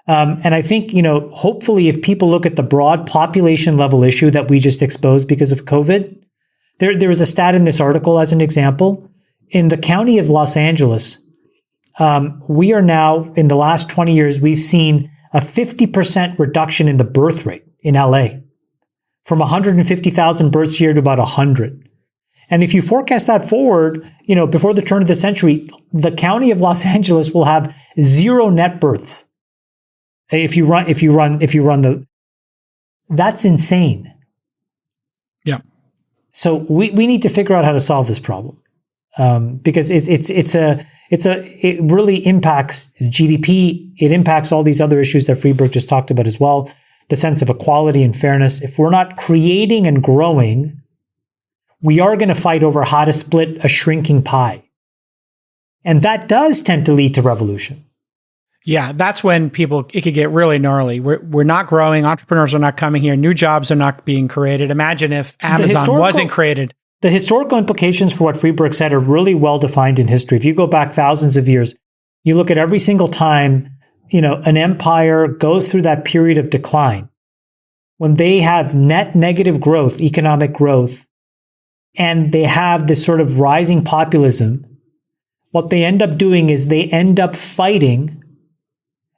A: And I think, hopefully if people look at the broad population level issue that we just exposed because of COVID, there was a stat in this article as an example. In the county of Los Angeles, we are now, in the last 20 years, we've seen a 50% reduction in the birth rate in LA from 150,000 births a year to about 100. And if you forecast that forward, before the turn of the century, the county of Los Angeles will have 0 net births. If you run that's insane.
B: Yeah.
A: So we need to figure out how to solve this problem, because it really impacts GDP. It impacts all these other issues that Friedberg just talked about as well. The sense of equality and fairness. If we're not creating and growing, we are going to fight over how to split a shrinking pie. And that does tend to lead to revolution.
B: Yeah, that's when it could get really gnarly. We're not growing. Entrepreneurs are not coming here. New jobs are not being created. Imagine if Amazon wasn't created.
A: The historical implications for what Friedberg said are really well defined in history. If you go back thousands of years, you look at every single time, an empire goes through that period of decline, when they have net negative growth, economic growth, and they have this sort of rising populism, what they end up doing is they end up fighting.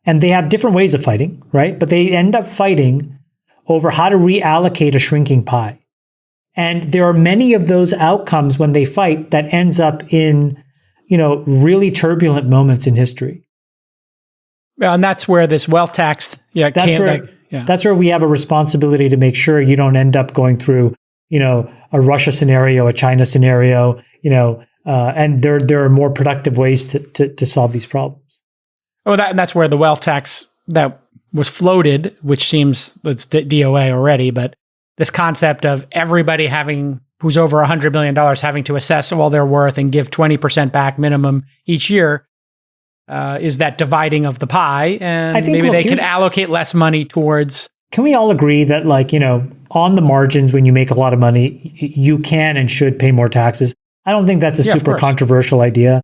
A: And they have different ways of fighting, right? But they end up fighting over how to reallocate a shrinking pie. And there are many of those outcomes when they fight that ends up in, really turbulent moments in history.
B: Well, and that's where this wealth tax,
A: that's where we have a responsibility to make sure you don't end up going through, a Russia scenario, a China scenario, and there are more productive ways to solve these problems.
B: Oh, that's where the wealth tax that was floated, which seems it's DOA already, but this concept of everybody who's over $100 million having to assess all their worth and give 20% back minimum each year is that dividing of the pie. And I think, maybe they can allocate less money towards.
A: Can we all agree that, on the margins, when you make a lot of money, you can and should pay more taxes? I don't think that's a super controversial idea.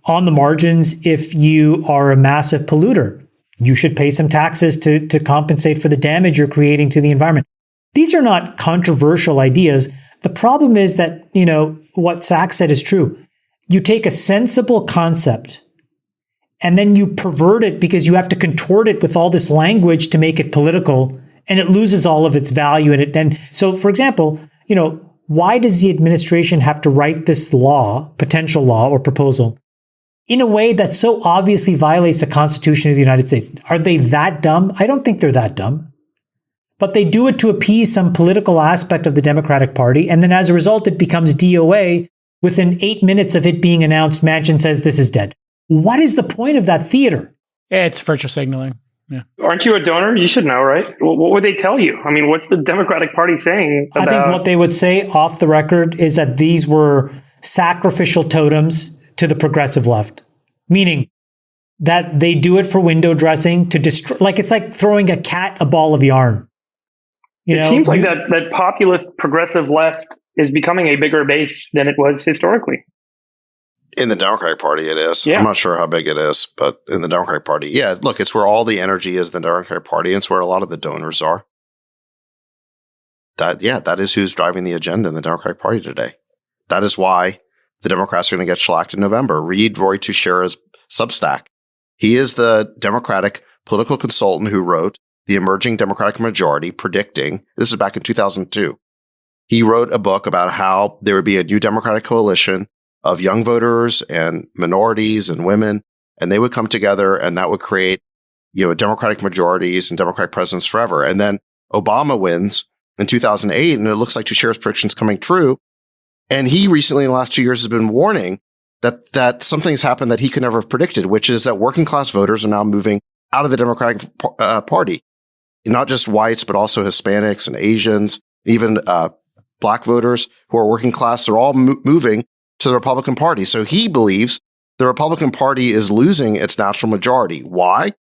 A: On the margins, if you are a massive polluter, you should pay some taxes to compensate for the damage you're creating to the environment. These are not controversial ideas. The problem is that, what Sachs said is true. You take a sensible concept and then you pervert it because you have to contort it with all this language to make it political, and it loses all of its value in it. And so, for example, why does the administration have to write this potential law or proposal, in a way that so obviously violates the Constitution of the United States? Are they that dumb? I don't think they're that dumb. But they do it to appease some political aspect of the Democratic Party. And then as a result, it becomes DOA. Within 8 minutes of it being announced, Manchin says this is dead. What is the point of that theater?
B: It's virtue signaling. Yeah.
C: Aren't you a donor? You should know, right? What would they tell you? I mean, what's the Democratic Party saying about...
A: I think what they would say off the record is that these were sacrificial totems to the progressive left, meaning that they do it for window dressing to destroy. It's like throwing a cat a ball of yarn.
C: It seems like that populist progressive left is becoming a bigger base than it was historically.
D: In the Democratic Party, it is.
C: Yeah.
D: I'm not sure how big it is, but in the Democratic Party, look, it's where all the energy is in the Democratic Party, and it's where a lot of the donors are. That is who's driving the agenda in the Democratic Party today. That is why the Democrats are going to get shellacked in November. Read Roy Teixeira's Substack. He is the Democratic political consultant who wrote The Emerging Democratic Majority, predicting, this is back in 2002. He wrote a book about how there would be a new Democratic coalition of young voters and minorities and women, and they would come together, and that would create, Democratic majorities and Democratic presidents forever. And then Obama wins in 2008, and it looks like Teixeira's prediction's coming true. And he recently, in the last 2 years, has been warning that something's happened that he could never have predicted, which is that working class voters are now moving out of the Democratic Party. Not just whites, but also Hispanics and Asians, even black voters who are working class. They're all moving to the Republican Party. So he believes the Republican Party is losing its national majority. Why?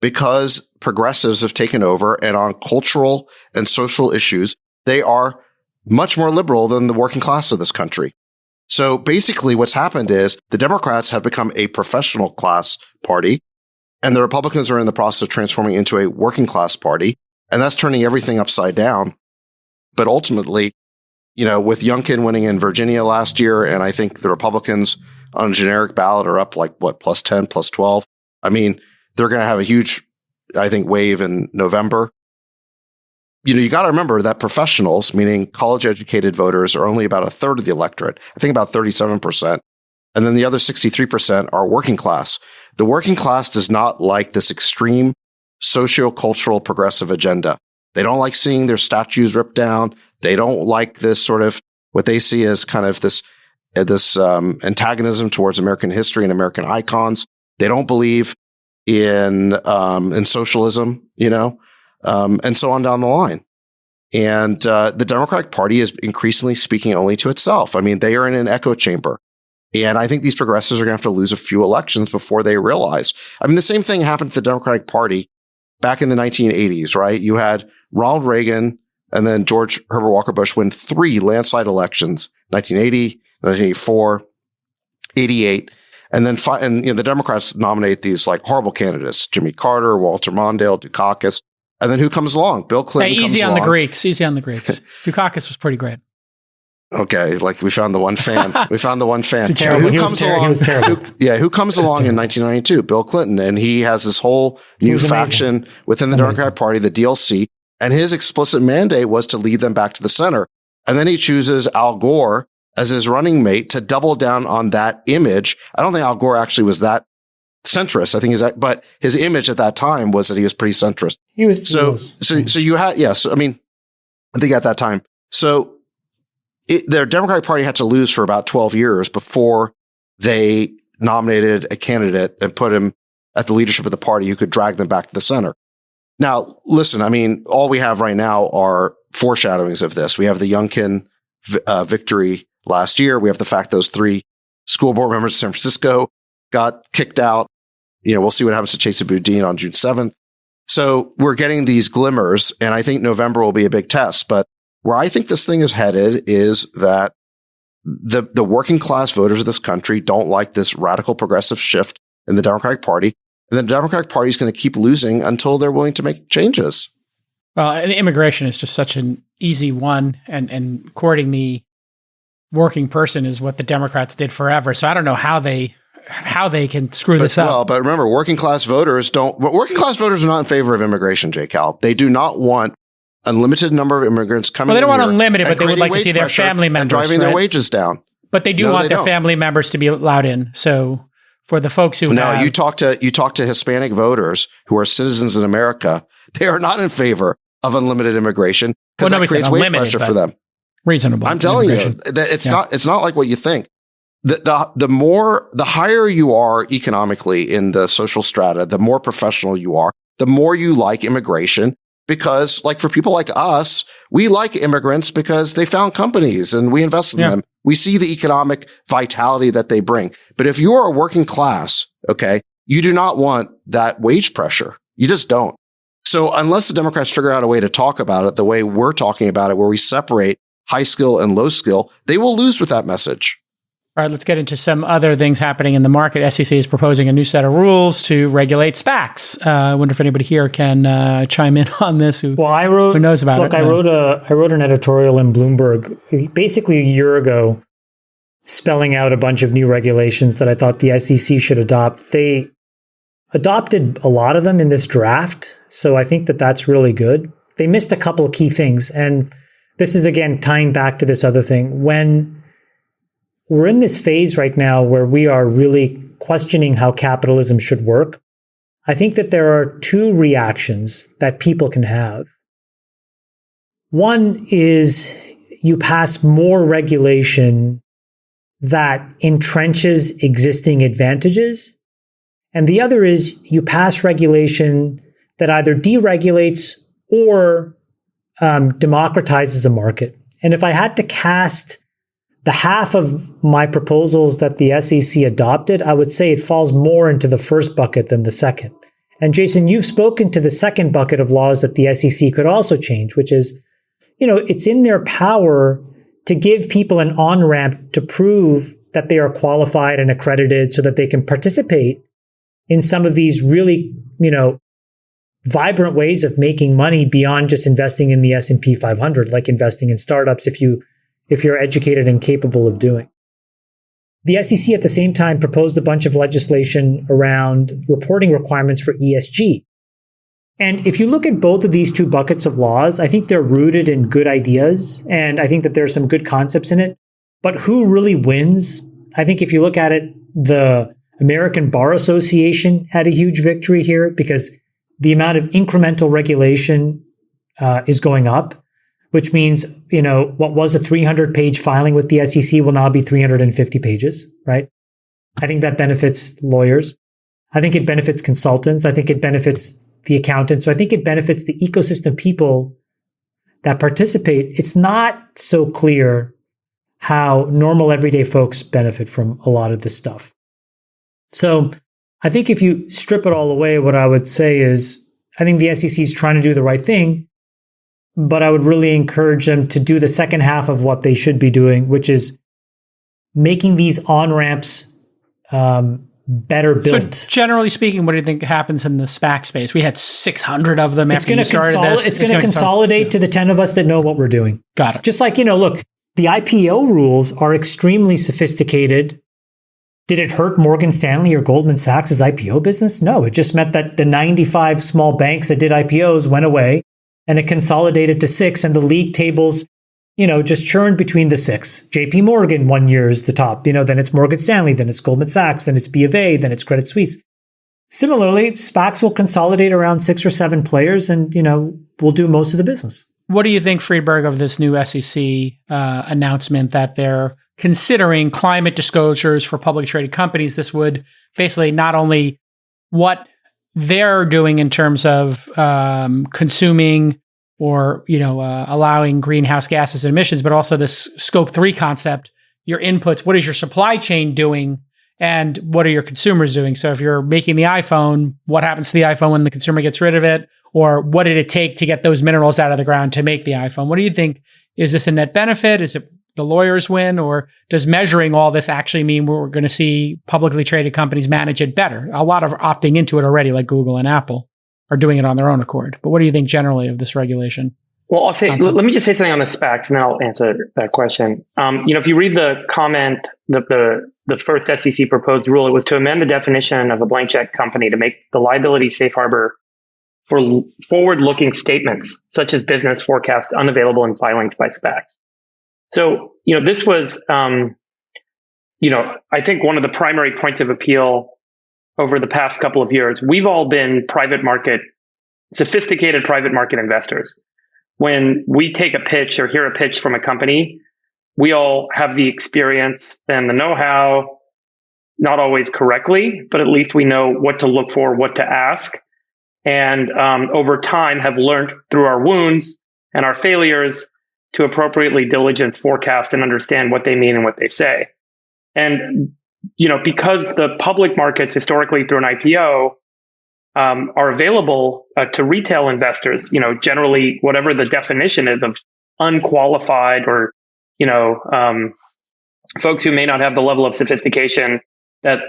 D: Because progressives have taken over, and on cultural and social issues, they are much more liberal than the working class of this country. So basically what's happened is the Democrats have become a professional class party, and the Republicans are in the process of transforming into a working class party, and that's turning everything upside down. But ultimately, with Youngkin winning in Virginia last year, and I think the Republicans on a generic ballot are up like, plus 10, plus 12. I mean, they're going to have a huge, I think, wave in November. You got to remember that professionals, meaning college-educated voters, are only about a third of the electorate. I think about 37%. And then the other 63% are working class. The working class does not like this extreme socio-cultural progressive agenda. They don't like seeing their statues ripped down. They don't like this sort of what they see as kind of this antagonism towards American history and American icons. They don't believe in socialism, and so on down the line. And the Democratic Party is increasingly speaking only to itself. I mean, they are in an echo chamber. And I think these progressives are going to have to lose a few elections before they realize. I mean, the same thing happened to the Democratic Party back in the 1980s, right? You had Ronald Reagan and then George Herbert Walker Bush win 3 landslide elections, 1980, 1984, 88. And then the Democrats nominate these like horrible candidates, Jimmy Carter, Walter Mondale, Dukakis. And then who comes along? Bill Clinton.
B: Hey, easy on the Greeks. Dukakis was pretty great.
D: Okay, like we found the one fan.
A: Terrible. He was terrible.
D: Who comes along in 1992? Bill Clinton. And he has this whole new faction within the Democratic Party, the DLC. And his explicit mandate was to lead them back to the center. And then he chooses Al Gore as his running mate to double down on that image. I don't think Al Gore actually was that centrist. I think but his image at that time was that he was pretty centrist. So you had, yes. I mean, I think at that time. So their Democratic Party had to lose for about 12 years before they nominated a candidate and put him at the leadership of the party who could drag them back to the center. Now, listen, I mean, all we have right now are foreshadowings of this. We have the Youngkin victory last year. We have the fact those 3 school board members in San Francisco got kicked out. We'll see what happens to Chesa Boudin on June 7th. So we're getting these glimmers, and I think November will be a big test. But where I think this thing is headed is that the working class voters of this country don't like this radical progressive shift in the Democratic Party. And the Democratic Party is going to keep losing until they're willing to make changes.
B: Well, immigration is just such an easy one. And courting the working person is what the Democrats did forever. So I don't know how they can screw this up.
D: Well, but remember, working class voters are not in favor of immigration, J. Cal. They do not want unlimited number of immigrants coming in.
B: Well, they don't want unlimited, but they would like to see their family members.
D: And driving their wages down.
B: But they do want their family members to be allowed in. So for the folks who
D: you talk to Hispanic voters who are citizens in America, they are not in favor of unlimited immigration because that creates wage pressure for them.
B: Reasonable.
D: I'm telling you, that it's not like what you think. The higher you are economically in the social strata, the more professional you are, the more you like immigration. Because like for people like us, we like immigrants because they found companies and we invest in them. We see the economic vitality that they bring. But if you are a working class, okay, you do not want that wage pressure. You just don't. So unless the Democrats figure out a way to talk about it the way we're talking about it, where we separate high skill and low skill, they will lose with that message.
B: All right, let's get into some other things happening in the market. SEC is proposing a new set of rules to regulate SPACs. I wonder if anybody here can chime in on this. Who knows about it?
A: I wrote an editorial in Bloomberg basically a year ago, spelling out a bunch of new regulations that I thought the SEC should adopt. They adopted a lot of them in this draft, so I think that that's really good. They missed a couple of key things, and this is again tying back to this other thing. When we're in this phase right now where we are really questioning how capitalism should work, I think that there are 2 reactions that people can have. One is you pass more regulation that entrenches existing advantages. And the other is you pass regulation that either deregulates or democratizes a market. And if I had to cast the half of my proposals that the SEC adopted, I would say it falls more into the first bucket than the second. And Jason, you've spoken to the second bucket of laws that the SEC could also change, which is, it's in their power to give people an on-ramp to prove that they are qualified and accredited so that they can participate in some of these really, vibrant ways of making money beyond just investing in the S&P 500, like investing in startups if you're educated and capable of doing. The SEC at the same time proposed a bunch of legislation around reporting requirements for ESG. And if you look at both of these two buckets of laws, I think they're rooted in good ideas, and I think that there's some good concepts in it. But who really wins? I think if you look at it, the American Bar Association had a huge victory here because the amount of incremental regulation is going up, which means, what was a 300-page filing with the SEC will now be 350 pages, right? I think that benefits lawyers. I think it benefits consultants. I think it benefits the accountants. So I think it benefits the ecosystem people that participate. It's not so clear how normal everyday folks benefit from a lot of this stuff. So I think if you strip it all away, what I would say is I think the SEC is trying to do the right thing, but I would really encourage them to do the second half of what they should be doing, which is making these on-ramps better built.
B: So generally speaking, what do you think happens in the SPAC space? We had 600 of them after you started this.
A: It's going to consolidate to the 10 of us that know what we're doing.
B: Got it.
A: Just like, look, the IPO rules are extremely sophisticated. Did it hurt Morgan Stanley or Goldman Sachs' IPO business? No, it just meant that the 95 small banks that did IPOs went away and it consolidated to 6, and the league tables, just churned between the 6. JP Morgan 1 year is the top, then it's Morgan Stanley, then it's Goldman Sachs, then it's B of A, then it's Credit Suisse. Similarly, SPACs will consolidate around 6 or 7 players and, will do most of the business.
B: What do you think, Friedberg, of this new SEC announcement that they're considering climate disclosures for publicly traded companies? This would basically not only what they're doing in terms of consuming or allowing greenhouse gases and emissions, but also this scope 3 concept, your inputs. What is your supply chain doing, and what are your consumers doing? So if you're making the iPhone, what happens to the iPhone when the consumer gets rid of it? Or what did it take to get those minerals out of the ground to make the iPhone? What do you think? Is this a net benefit? Is it the lawyers win? Or does measuring all this actually mean we're going to see publicly traded companies manage it better? A lot of opting into it already, like Google and Apple, are doing it on their own accord. But what do you think generally of this regulation?
C: Well, I'll say, let me just say something on the SPACs, and then I'll answer that question. If you read the comment, the first SEC proposed rule, it was to amend the definition of a blank check company to make the liability safe harbor for forward-looking statements, such as business forecasts, unavailable in filings by SPACs. So, this was, I think one of the primary points of appeal over the past couple of years. We've all been sophisticated private market investors. When we take a pitch or hear a pitch from a company, we all have the experience and the know-how, not always correctly, but at least we know what to look for, what to ask. And over time have learned through our wounds and our failures to appropriately diligence, forecast, and understand what they mean and what they say. And, because the public markets historically through an IPO are available to retail investors, generally whatever the definition is of unqualified or, folks who may not have the level of sophistication that,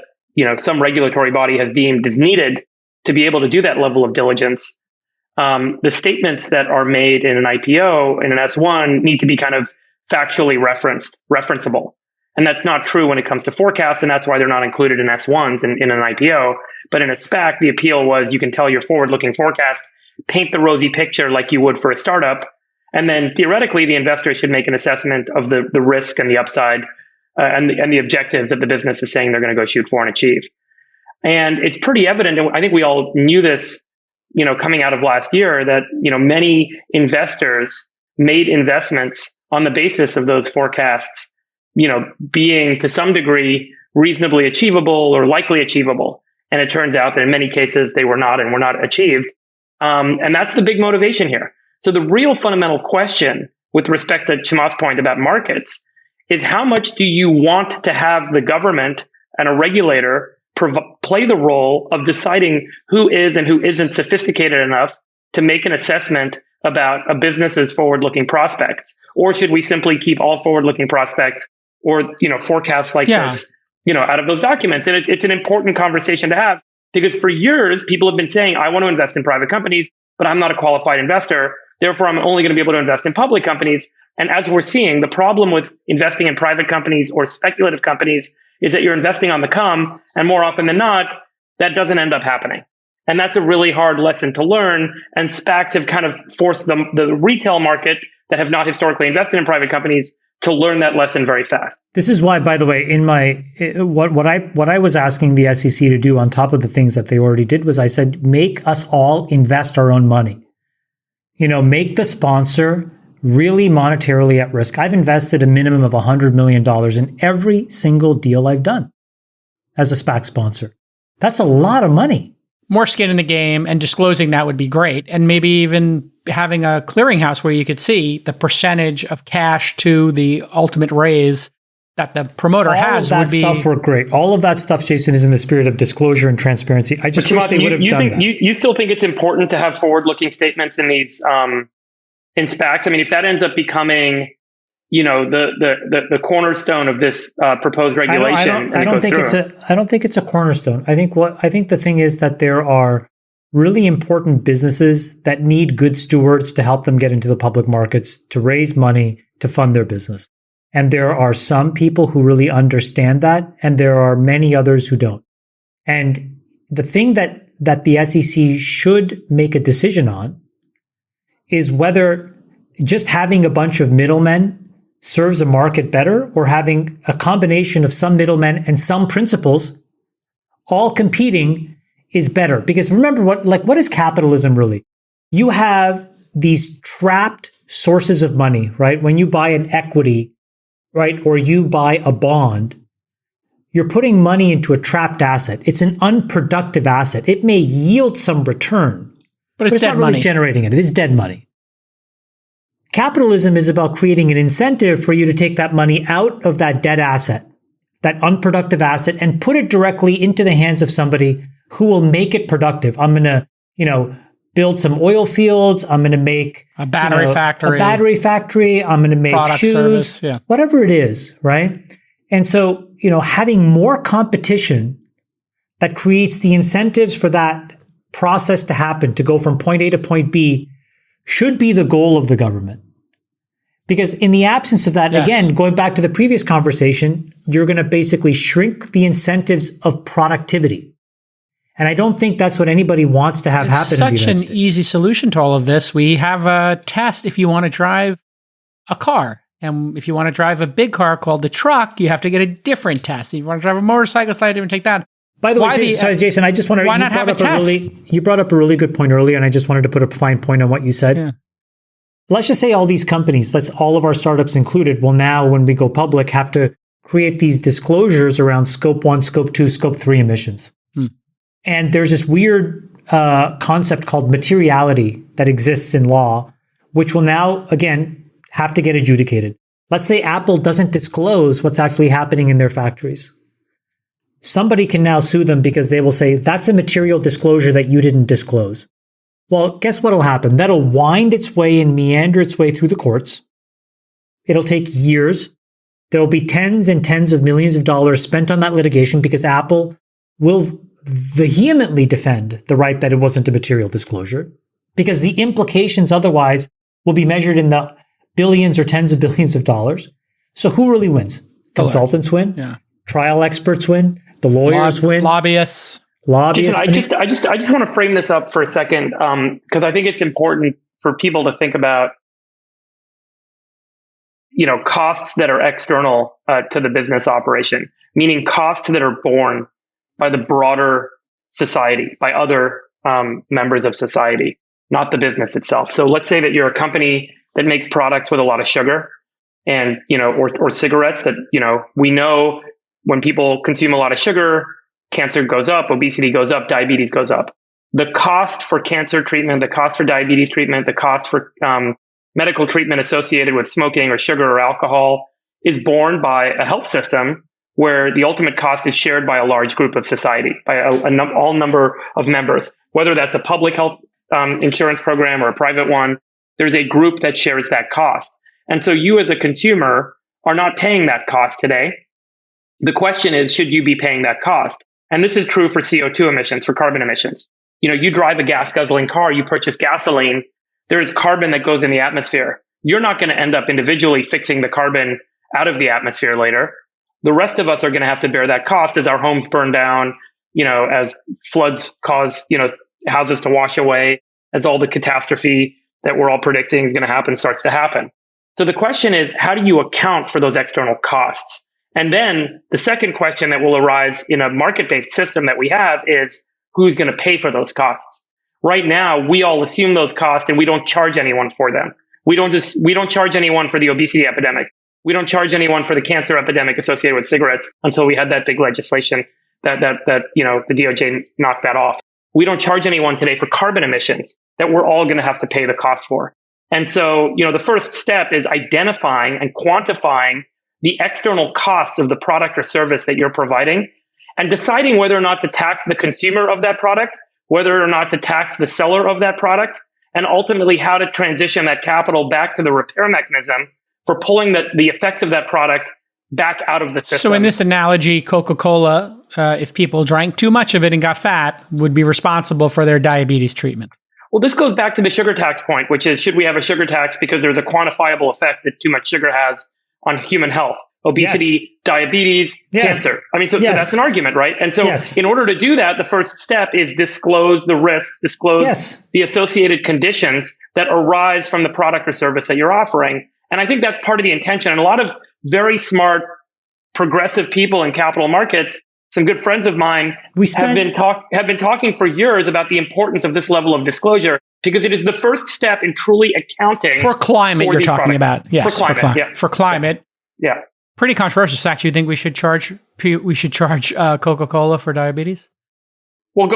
C: some regulatory body has deemed is needed to be able to do that level of diligence. The statements that are made in an IPO, in an S1, need to be kind of factually referenceable. And that's not true when it comes to forecasts, and that's why they're not included in S1s in an IPO. But in a SPAC, the appeal was you can tell your forward-looking forecast, paint the rosy picture like you would for a startup, and then theoretically, the investor should make an assessment of the risk and the upside and the objectives that the business is saying they're going to go shoot for and achieve. And it's pretty evident, and I think we all knew this, coming out of last year, that, many investors made investments on the basis of those forecasts, being to some degree reasonably achievable or likely achievable. And it turns out that in many cases they were not and were not achieved. And that's the big motivation here. So the real fundamental question with respect to Chamath's point about markets is how much do you want to have the government and a regulator play the role of deciding who is and who isn't sophisticated enough to make an assessment about a business's forward-looking prospects? Or should we simply keep all forward-looking prospects or, forecasts like this, out of those documents? And it's an important conversation to have, because for years, people have been saying, I want to invest in private companies, but I'm not a qualified investor. Therefore, I'm only going to be able to invest in public companies. And as we're seeing, the problem with investing in private companies or speculative companies is that you're investing on the come. And more often than not, that doesn't end up happening. And that's a really hard lesson to learn. And SPACs have kind of forced the retail market that have not historically invested in private companies to learn that lesson very fast.
A: This is why, by the way, in my what I was asking the SEC to do on top of the things that they already did was I said, make us all invest our own money. Make the sponsor really monetarily at risk. I've invested a minimum of $100 million in every single deal I've done as a SPAC sponsor. That's a lot of money.
B: More skin in the game, and disclosing that would be great. And maybe even having a clearinghouse where you could see the percentage of cash to the ultimate raise that the promoter has.
A: All of that stuff worked great. All of that stuff, Jason, is in the spirit of disclosure and transparency. I just wish they would have done that.
C: You still think it's important to have forward-looking statements in these in SPACs? I mean, if that ends up becoming the cornerstone of this proposed regulation,
A: I don't think it's a cornerstone. I think the thing is that there are really important businesses that need good stewards to help them get into the public markets to raise money to fund their business. And there are some people who really understand that, and there are many others who don't. And the thing that the SEC should make a decision on is whether just having a bunch of middlemen serves a market better, or having a combination of some middlemen and some principals all competing is better. Because remember, what is capitalism really? You have these trapped sources of money, right? When you buy an equity, right, or you buy a bond, you're putting money into a trapped asset. It's an unproductive asset. It may yield some return, but it's not really generating it. It's dead money. Capitalism is about creating an incentive for you to take that money out of that dead asset, that unproductive asset, and put it directly into the hands of somebody who will make it productive. I'm going to, build some oil fields. I'm going to make
B: a battery
A: factory. I'm going to make
B: product,
A: shoes,
B: service,
A: whatever it is, right? And so, having more competition that creates the incentives for that process to happen, to go from point A to point B, should be the goal of the government. Because in the absence of that, again, going back to the previous conversation, you're going to basically shrink the incentives of productivity. And I don't think that's what anybody wants to have happen in the United States.
B: Such an easy solution to all of this. We have a test if you want to drive a car. And if you want to drive a big car called the truck, you have to get a different test. If you want to drive a motorcycle, so I didn't take that.
A: By the way, Jason, I just wanted
B: why not have a test?
A: You brought up a really good point earlier, and I just wanted to put a fine point on what you said.
B: Yeah.
A: Let's just say all these companies, all of our startups included, will now, when we go public, have to create these disclosures around scope 1, scope 2, scope 3 emissions. And there's this weird concept called materiality that exists in law, which will now, again, have to get adjudicated. Let's say Apple doesn't disclose what's actually happening in their factories. Somebody can now sue them because they will say, that's a material disclosure that you didn't disclose. Well, guess what will happen? That'll wind its way and meander its way through the courts. It'll take years. There will be tens and tens of millions of dollars spent on that litigation because Apple will vehemently defend the right that it wasn't a material disclosure, because the implications otherwise will be measured in the billions or tens of billions of dollars. So who really wins? Consultants win. Trial experts win. The lawyers win.
B: Lobbyists.
C: Jason, I just want to frame this up for a second, because I think it's important for people to think about, costs that are external to the business operation, meaning costs that are borne by the broader society, by other members of society, not the business itself. So let's say that you're a company that makes products with a lot of sugar, and, or cigarettes that, we know when people consume a lot of sugar, cancer goes up, obesity goes up, diabetes goes up. The cost for cancer treatment, the cost for diabetes treatment, the cost for medical treatment associated with smoking or sugar or alcohol is borne by a health system where the ultimate cost is shared by a large group of society, by all number of members. Whether that's a public health insurance program or a private one, there's a group that shares that cost. And so you as a consumer are not paying that cost today. The question is, should you be paying that cost? And this is true for CO2 emissions, for carbon emissions. You drive a gas guzzling car, you purchase gasoline, there is carbon that goes in the atmosphere. You're not going to end up individually fixing the carbon out of the atmosphere later. The rest of us are going to have to bear that cost as our homes burn down, as floods cause, houses to wash away, as all the catastrophe that we're all predicting is going to happen starts to happen. So the question is, how do you account for those external costs? And then the second question that will arise in a market-based system that we have is, who's going to pay for those costs? Right now, we all assume those costs and we don't charge anyone for them. We don't charge anyone for the obesity epidemic. We don't charge anyone for the cancer epidemic associated with cigarettes until we had that big legislation that the DOJ knocked that off. We don't charge anyone today for carbon emissions that we're all going to have to pay the cost for. And so, the first step is identifying and quantifying the external costs of the product or service that you're providing and deciding whether or not to tax the consumer of that product, whether or not to tax the seller of that product, and ultimately how to transition that capital back to the repair mechanism for pulling the effects of that product back out of the system.
B: So in this analogy, Coca-Cola, if people drank too much of it and got fat, would be responsible for their diabetes treatment.
C: Well, this goes back to the sugar tax point, which is, should we have a sugar tax because there's a quantifiable effect that too much sugar has on human health? Obesity, diabetes, cancer. I mean, so that's an argument, right? And so in order to do that, the first step is disclose the risks, disclose the associated conditions that arise from the product or service that you're offering. And I think that's part of the intention. And a lot of very smart, progressive people in capital markets, some good friends of mine, have been talking for years about the importance of this level of disclosure, because it is the first step in truly accounting
B: for climate. You're talking about, yes, for climate.
C: Yeah.
B: Pretty controversial. Zach, do you think we should charge Coca-Cola for diabetes?
C: Well,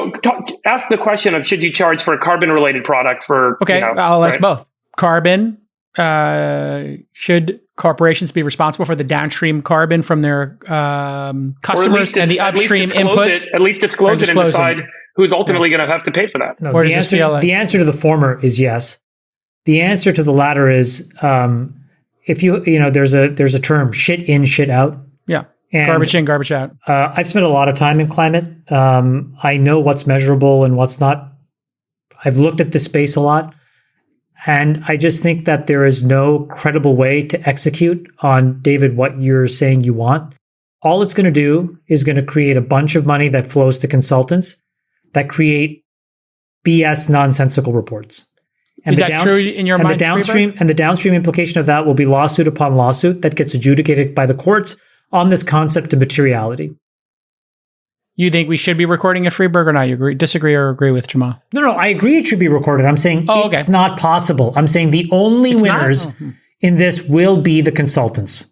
C: ask the question of, should you charge for a carbon-related product for?
B: Okay, I'll ask both. Carbon. Should corporations be responsible for the downstream carbon from their customers and the upstream inputs?
C: At least disclose it and decide who's ultimately going to have to pay for that.
A: No, the answer to the former is yes. The answer to the latter is, if there's a term, shit in, shit out.
B: Yeah.
A: And,
B: garbage in, garbage out.
A: I've spent a lot of time in climate. I know what's measurable and what's not. I've looked at this space a lot. And I just think that there is no credible way to execute on, David, what you're saying you want. All it's going to do is going to create a bunch of money that flows to consultants that create BS nonsensical reports. And
B: is that true in your mind?
A: The downstream implication of that will be lawsuit upon lawsuit that gets adjudicated by the courts on this concept of materiality.
B: You think we should be recording at Freeburg or not? You disagree or agree with Jamal?
A: No, I agree it should be recorded. I'm saying it's not possible. I'm saying the only winners in this will be the consultants.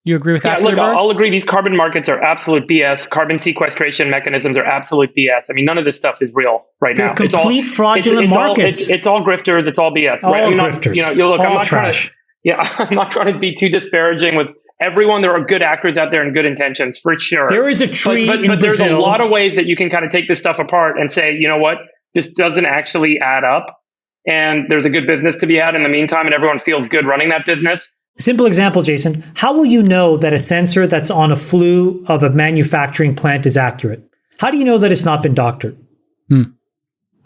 B: You agree with that?
C: Look, I'll agree. These carbon markets are absolute BS. Carbon sequestration mechanisms are absolute BS. I mean, none of this stuff is real right now.
A: They're complete fraudulent markets.
C: It's all grifters. It's all BS.
A: All grifters.
C: I'm not trying to be too disparaging with everyone. There are good actors out there and good intentions for sure.
A: There is a tree in
C: but there's
A: Brazil.
C: A lot of ways that you can kind of take this stuff apart and say, you know what, this doesn't actually add up. And there's a good business to be had in the meantime, and everyone feels good running that business.
A: Simple example, Jason. How will you know that a sensor that's on a flue of a manufacturing plant is accurate? How do you know that it's not been doctored?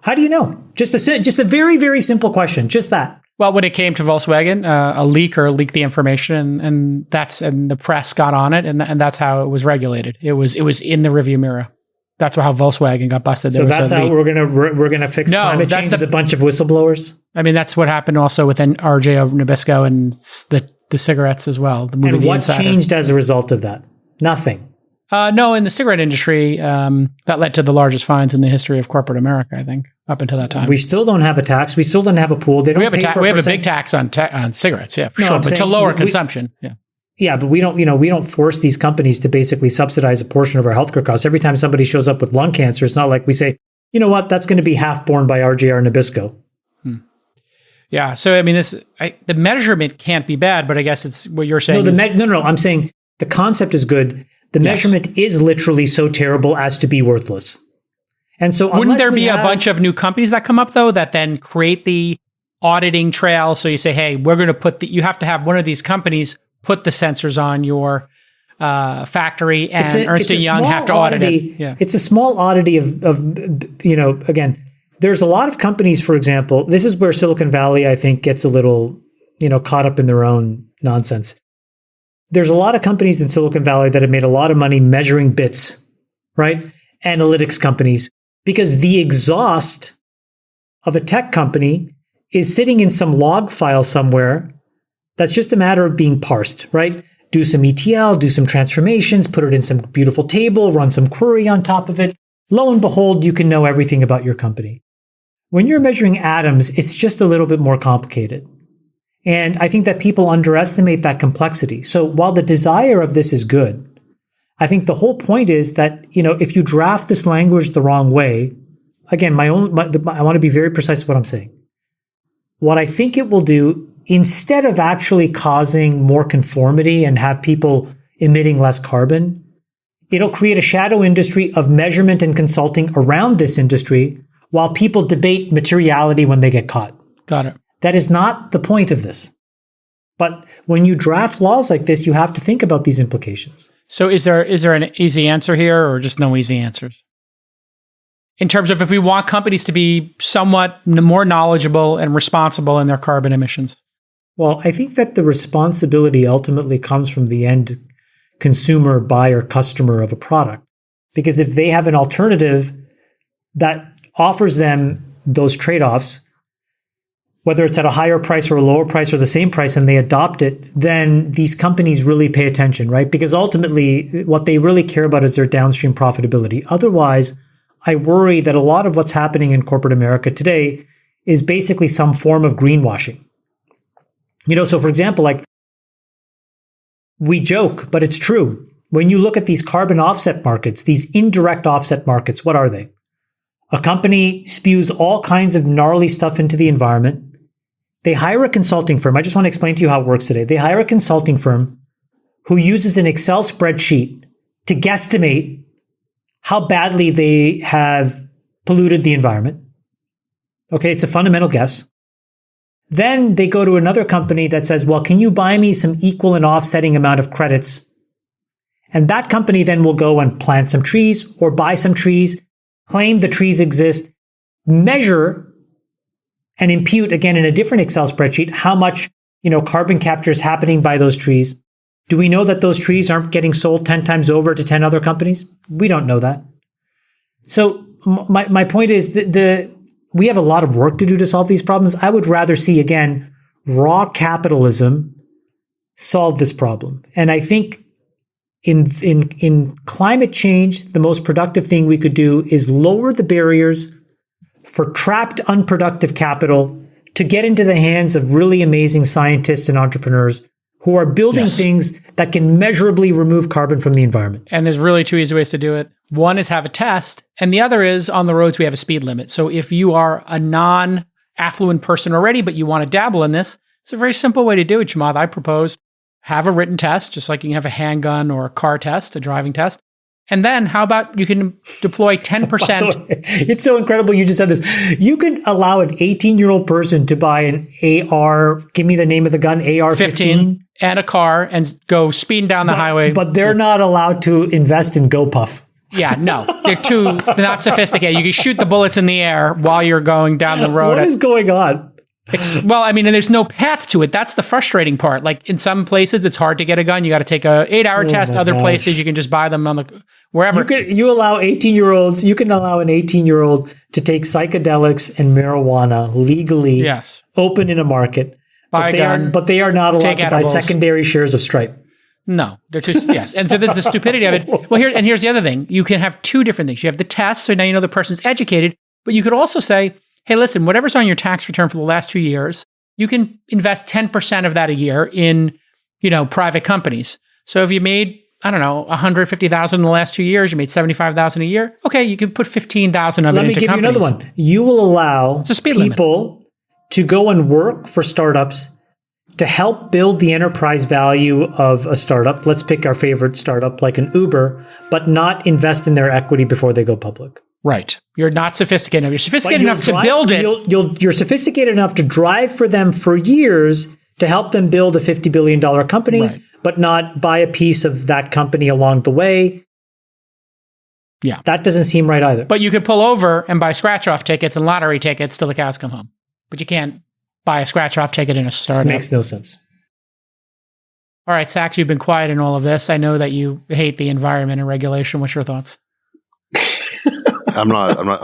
A: How do you know? Just a very, very simple question. Just that.
B: Well, when it came to Volkswagen, a leaker leaked the information, and the press got on it, and that's how it was regulated. It was in the rearview mirror. That's how Volkswagen got busted.
A: So that's how we're gonna fix climate change as a bunch of whistleblowers.
B: I mean, that's what happened also with RJ Nabisco and the cigarettes as well. The movie
A: and
B: The
A: what
B: Insider.
A: Changed as a result of that? Nothing.
B: No, in the cigarette industry, that led to the largest fines in the history of corporate America, I think, up until that time.
A: We still don't have a tax. We still don't have a pool. They don't
B: we have a big tax on cigarettes, yeah, for sure, but to lower consumption. Yeah.
A: Yeah, but we don't force these companies to basically subsidize a portion of our healthcare costs. Every time somebody shows up with lung cancer, it's not like we say, you know what, that's going to be half borne by RJR Nabisco.
B: Yeah. So, I mean, the measurement can't be bad, but I guess it's what you're saying.
A: No. I'm saying the concept is good. The measurement is literally so terrible as to be worthless. And so
B: wouldn't there be a bunch of new companies that come up, though, that then create the auditing trail? So you say, hey, we're going to you have to have one of these companies put the sensors on your factory, and Ernst & Young have to audit it. Yeah.
A: It's a small oddity of again, there's a lot of companies, for example, this is where Silicon Valley, I think, gets a little, caught up in their own nonsense. There's a lot of companies in Silicon Valley that have made a lot of money measuring bits, right? Analytics companies, because the exhaust of a tech company is sitting in some log file somewhere that's just a matter of being parsed, right? Do some ETL, do some transformations, put it in some beautiful table, run some query on top of it. Lo and behold, you can know everything about your company. When you're measuring atoms, it's just a little bit more complicated. And I think that people underestimate that complexity. So while the desire of this is good, I think the whole point is that, if you draft this language the wrong way, again, I want to be very precise with what I'm saying. What I think it will do, instead of actually causing more conformity and have people emitting less carbon, it'll create a shadow industry of measurement and consulting around this industry while people debate materiality when they get caught.
B: Got it.
A: That is not the point of this. But when you draft laws like this, you have to think about these implications.
B: So is there an easy answer here, or just no easy answers? In terms of if we want companies to be somewhat more knowledgeable and responsible in their carbon emissions?
A: Well, I think that the responsibility ultimately comes from the end consumer, buyer, customer of a product. Because if they have an alternative that offers them those trade-offs, whether it's at a higher price or a lower price or the same price, and they adopt it, then these companies really pay attention, right? Because ultimately, what they really care about is their downstream profitability. Otherwise, I worry that a lot of what's happening in corporate America today is basically some form of greenwashing. So for example, we joke, but it's true. When you look at these carbon offset markets, these indirect offset markets, what are they? A company spews all kinds of gnarly stuff into the environment. They hire a consulting firm. I just want to explain to you how it works today. They hire a consulting firm who uses an Excel spreadsheet to guesstimate how badly they have polluted the environment. Okay, it's a fundamental guess. Then they go to another company that says, well, can you buy me some equal and offsetting amount of credits? And that company then will go and plant some trees or buy some trees, claim the trees exist, measure and impute, again, in a different Excel spreadsheet, how much, carbon capture is happening by those trees. Do we know that those trees aren't getting sold 10 times over to 10 other companies? We don't know that. So my point is we have a lot of work to do to solve these problems. I would rather see, again, raw capitalism solve this problem. And I think in climate change, the most productive thing we could do is lower the barriers for trapped unproductive capital to get into the hands of really amazing scientists and entrepreneurs who are building things that can measurably remove carbon from the environment.
B: And there's really two easy ways to do it. One is have a test, and the other is on the roads we have a speed limit. So if you are a non-affluent person already, but you want to dabble in this, it's a very simple way to do it, Chamath. I propose have a written test, just like you can have a handgun or a car test, a driving test. And then how about you can deploy 10%?
A: It's so incredible you just said this. You can allow an 18-year-old person to buy an AR, give me the name of the gun, AR-15.
B: And a car and go speeding down the highway.
A: But they're not allowed to invest in GoPuff.
B: Yeah, no. They're not sophisticated. You can shoot the bullets in the air while you're going down the road.
A: What is going on?
B: And there's no path to it. That's the frustrating part. Like in some places, it's hard to get a gun. You got to take a 8-hour test. Other places, you can just buy them on wherever.
A: You allow 18-year-olds. You can allow an 18-year-old to take psychedelics and marijuana legally.
B: Yes.
A: Open in a market.
B: Buy a gun.
A: But they are not allowed to buy secondary shares of Stripe.
B: No, they're too, yes. And so there's the stupidity of it. Well, here's the other thing. You can have two different things. You have the test, so now you know the person's educated, but you could also say, hey, listen, whatever's on your tax return for the last 2 years, you can invest 10% of that a year in, private companies. So if you made, I don't know, 150,000 in the last 2 years, you made 75,000 a year. Okay, you can put 15,000 of it into companies.
A: Let me give you another one. You will allow people to go and work for startups to help build the enterprise value of a startup. Let's pick our favorite startup like an Uber, but not invest in their equity before they go public.
B: Right. You're not sophisticated enough. You're sophisticated enough to build it.
A: You're sophisticated enough to drive for them for years to help them build a $50 billion company, right, but not buy a piece of that company along the way.
B: Yeah.
A: That doesn't seem right either.
B: But you could pull over and buy scratch-off tickets and lottery tickets till the cows come home. But you can't buy a scratch-off ticket in a startup.
A: This makes no sense.
B: All right, Sachs, you've been quiet in all of this. I know that you hate the environment and regulation. What's your thoughts?
D: I'm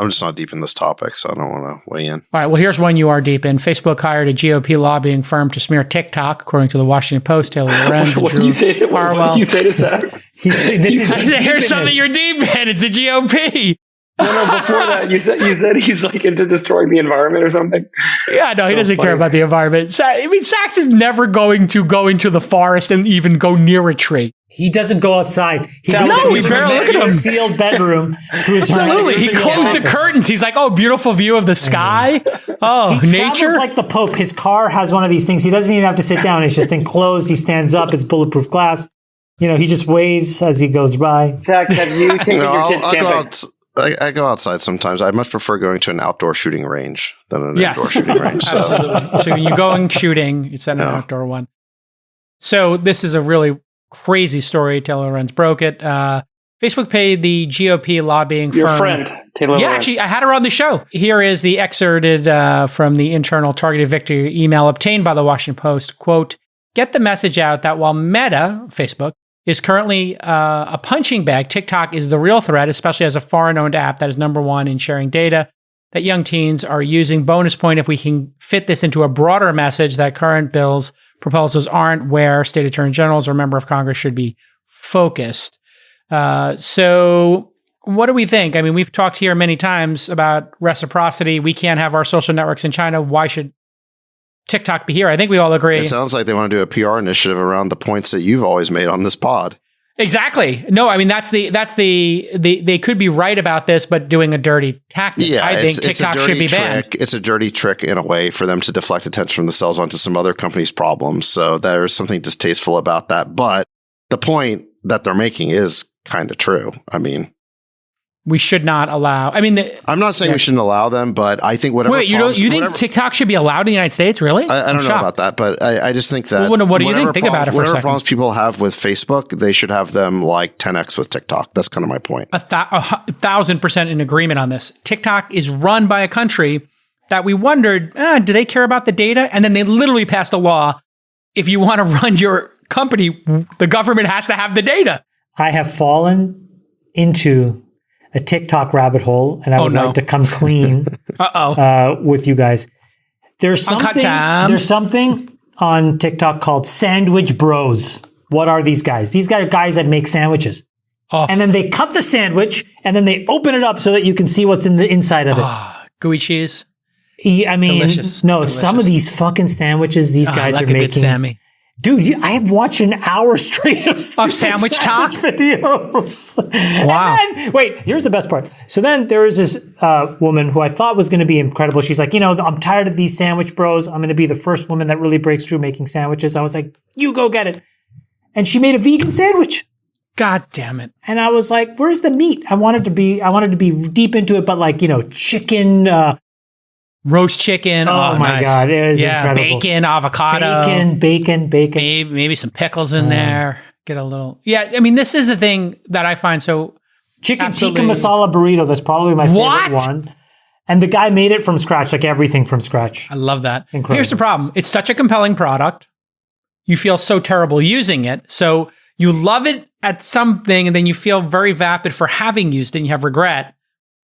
D: just not deep in this topic, so I don't want to weigh in.
B: All right, well, here's one you are deep in. Facebook hired a GOP lobbying firm to smear TikTok, according to the Washington Post. Taylor Lorenz and Drew Harwell.
C: What did you say to Sachs?
B: Here's something you're deep in. It's the GOP.
C: No, before that, you said he's like into destroying the environment or something.
B: Yeah, no, he doesn't care about the environment. Sachs is never going to go into the forest and even go near a tree.
A: He doesn't go outside.
B: He's barely look at him.
A: Sealed bedroom to his
B: Absolutely. He closed the curtains. He's like, oh, beautiful view of the sky. Oh,
A: he
B: nature.
A: Travels like the Pope. His car has one of these things. He doesn't even have to sit down. It's just enclosed. He stands up. It's bulletproof glass. He just waves as he goes by.
C: Zach, have you taken your kids camping?
D: I go outside sometimes. I much prefer going to an outdoor shooting range than an indoor shooting range. So.
B: Absolutely. So when you're going shooting, it's at an outdoor one. So this is a really crazy story. Taylor Lorenz broke it. Facebook paid the GOP lobbying firm.
C: Your friend, Taylor Lorenz.
B: Yeah, actually, I had her on the show. Here is the excerpted from the internal targeted victory email obtained by the Washington Post. Quote, get the message out that while Meta, Facebook, is currently a punching bag, TikTok is the real threat, especially as a foreign-owned app that is number one in sharing data that young teens are using. Bonus point if we can fit this into a broader message that current bills proposals aren't where state attorney generals or member of Congress should be focused. So what do we think? I mean, we've talked here many times about reciprocity. We can't have our social networks in China. Why should TikTok be here? I think we all agree.
D: It sounds like they want to do a PR initiative around the points that you've always made on this pod.
B: Exactly. No, I mean, they could be right about this, but doing a dirty tactic.
D: Yeah,
B: I think TikTok should be banned.
D: It's a dirty trick in a way for them to deflect attention from themselves onto some other company's problems. So there's something distasteful about that. But the point that they're making is kind of true. I mean,
B: we should not allow. I mean,
D: I'm not saying we shouldn't allow them, but I think whatever.
B: Wait, you think TikTok should be allowed in the United States? Really?
D: I don't know about that, but I just think that.
B: Well, what do you think? Think about it for a second.
D: Whatever problems people have with Facebook, they should have them like 10x with TikTok. That's kind of my point.
B: 1,000% in agreement on this. TikTok is run by a country that we wondered, do they care about the data? And then they literally passed a law. If you want to run your company, the government has to have the data.
A: I have fallen into a TikTok rabbit hole, and I would like to come clean with you guys. There's something on TikTok called Sandwich Bros. What are these guys? These guys are guys that make sandwiches. Oh. And then they cut the sandwich, and then they open it up so that you can see what's in the inside of it.
B: Gooey cheese.
A: I mean,
B: delicious.
A: Some of these fucking sandwiches these guys are making.
B: Sammy.
A: Dude, I have watched an hour straight of
B: sandwich talk
A: videos.
B: Wow.
A: And then, wait, here's the best part. So then there was this woman who I thought was going to be incredible. She's like, I'm tired of these sandwich bros. I'm going to be the first woman that really breaks through making sandwiches. I was like, you go get it. And she made a vegan sandwich.
B: God damn it.
A: And I was like, where's the meat? I wanted to be deep into it, but like, chicken,
B: roast chicken.
A: Oh my God. It is incredible.
B: Bacon, avocado.
A: Bacon.
B: Maybe some pickles in there. Get a little. Yeah. I mean, this is the thing that I find so.
A: Chicken tikka masala burrito. That's probably my favorite one. And the guy made it from scratch, like everything from scratch.
B: I love that.
A: Incredible.
B: Here's the problem. It's such a compelling product. You feel so terrible using it. So you love it at something, and then you feel very vapid for having used it, and you have regret.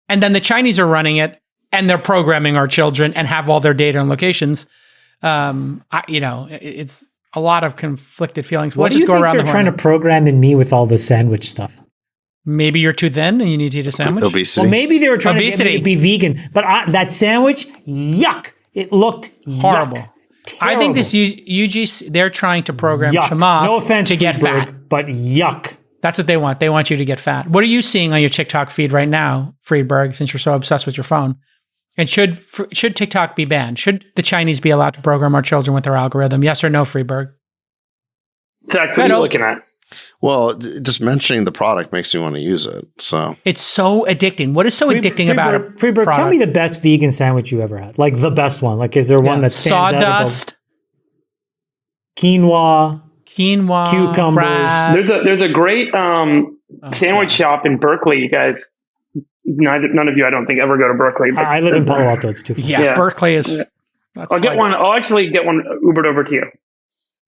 B: And then the Chinese are running it, and they're programming our children and have all their data and locations. It's a lot of conflicted feelings.
A: What do you think they're trying to program in me with all this sandwich stuff?
B: Maybe you're too thin and you need to eat a sandwich.
D: Obesity.
A: Well, maybe they were trying to get me to be vegan. But that sandwich, yuck. It looked
B: horrible.
A: Yuck. Terrible.
B: I think this UGC, they're trying to program
A: Yuck.
B: Chamath
A: No offense,
B: to get
A: Friedberg,
B: fat.
A: but yuck.
B: That's what they want. They want you to get fat. What are you seeing on your TikTok feed right now, Friedberg, since you're so obsessed with your phone? And should TikTok be banned? Should the Chinese be allowed to program our children with their algorithm? Yes or no, Friedberg?
C: Zach, what are you looking at?
D: Well, just mentioning the product makes me want to use it. So
B: It's so addicting. What is so addicting about it?
A: Friedberg, tell me the best vegan sandwich you ever had. Like the best one. Like, is there one that stands
B: sawdust,
A: quinoa,
B: cucumbers.
C: There's a great sandwich shop in Berkeley, you guys. None of you, I don't think, ever go to Berkeley. But
A: I live in Palo Alto. It's too far.
B: Yeah, Berkeley is.
C: I'll get one. I'll actually get one Ubered over to you.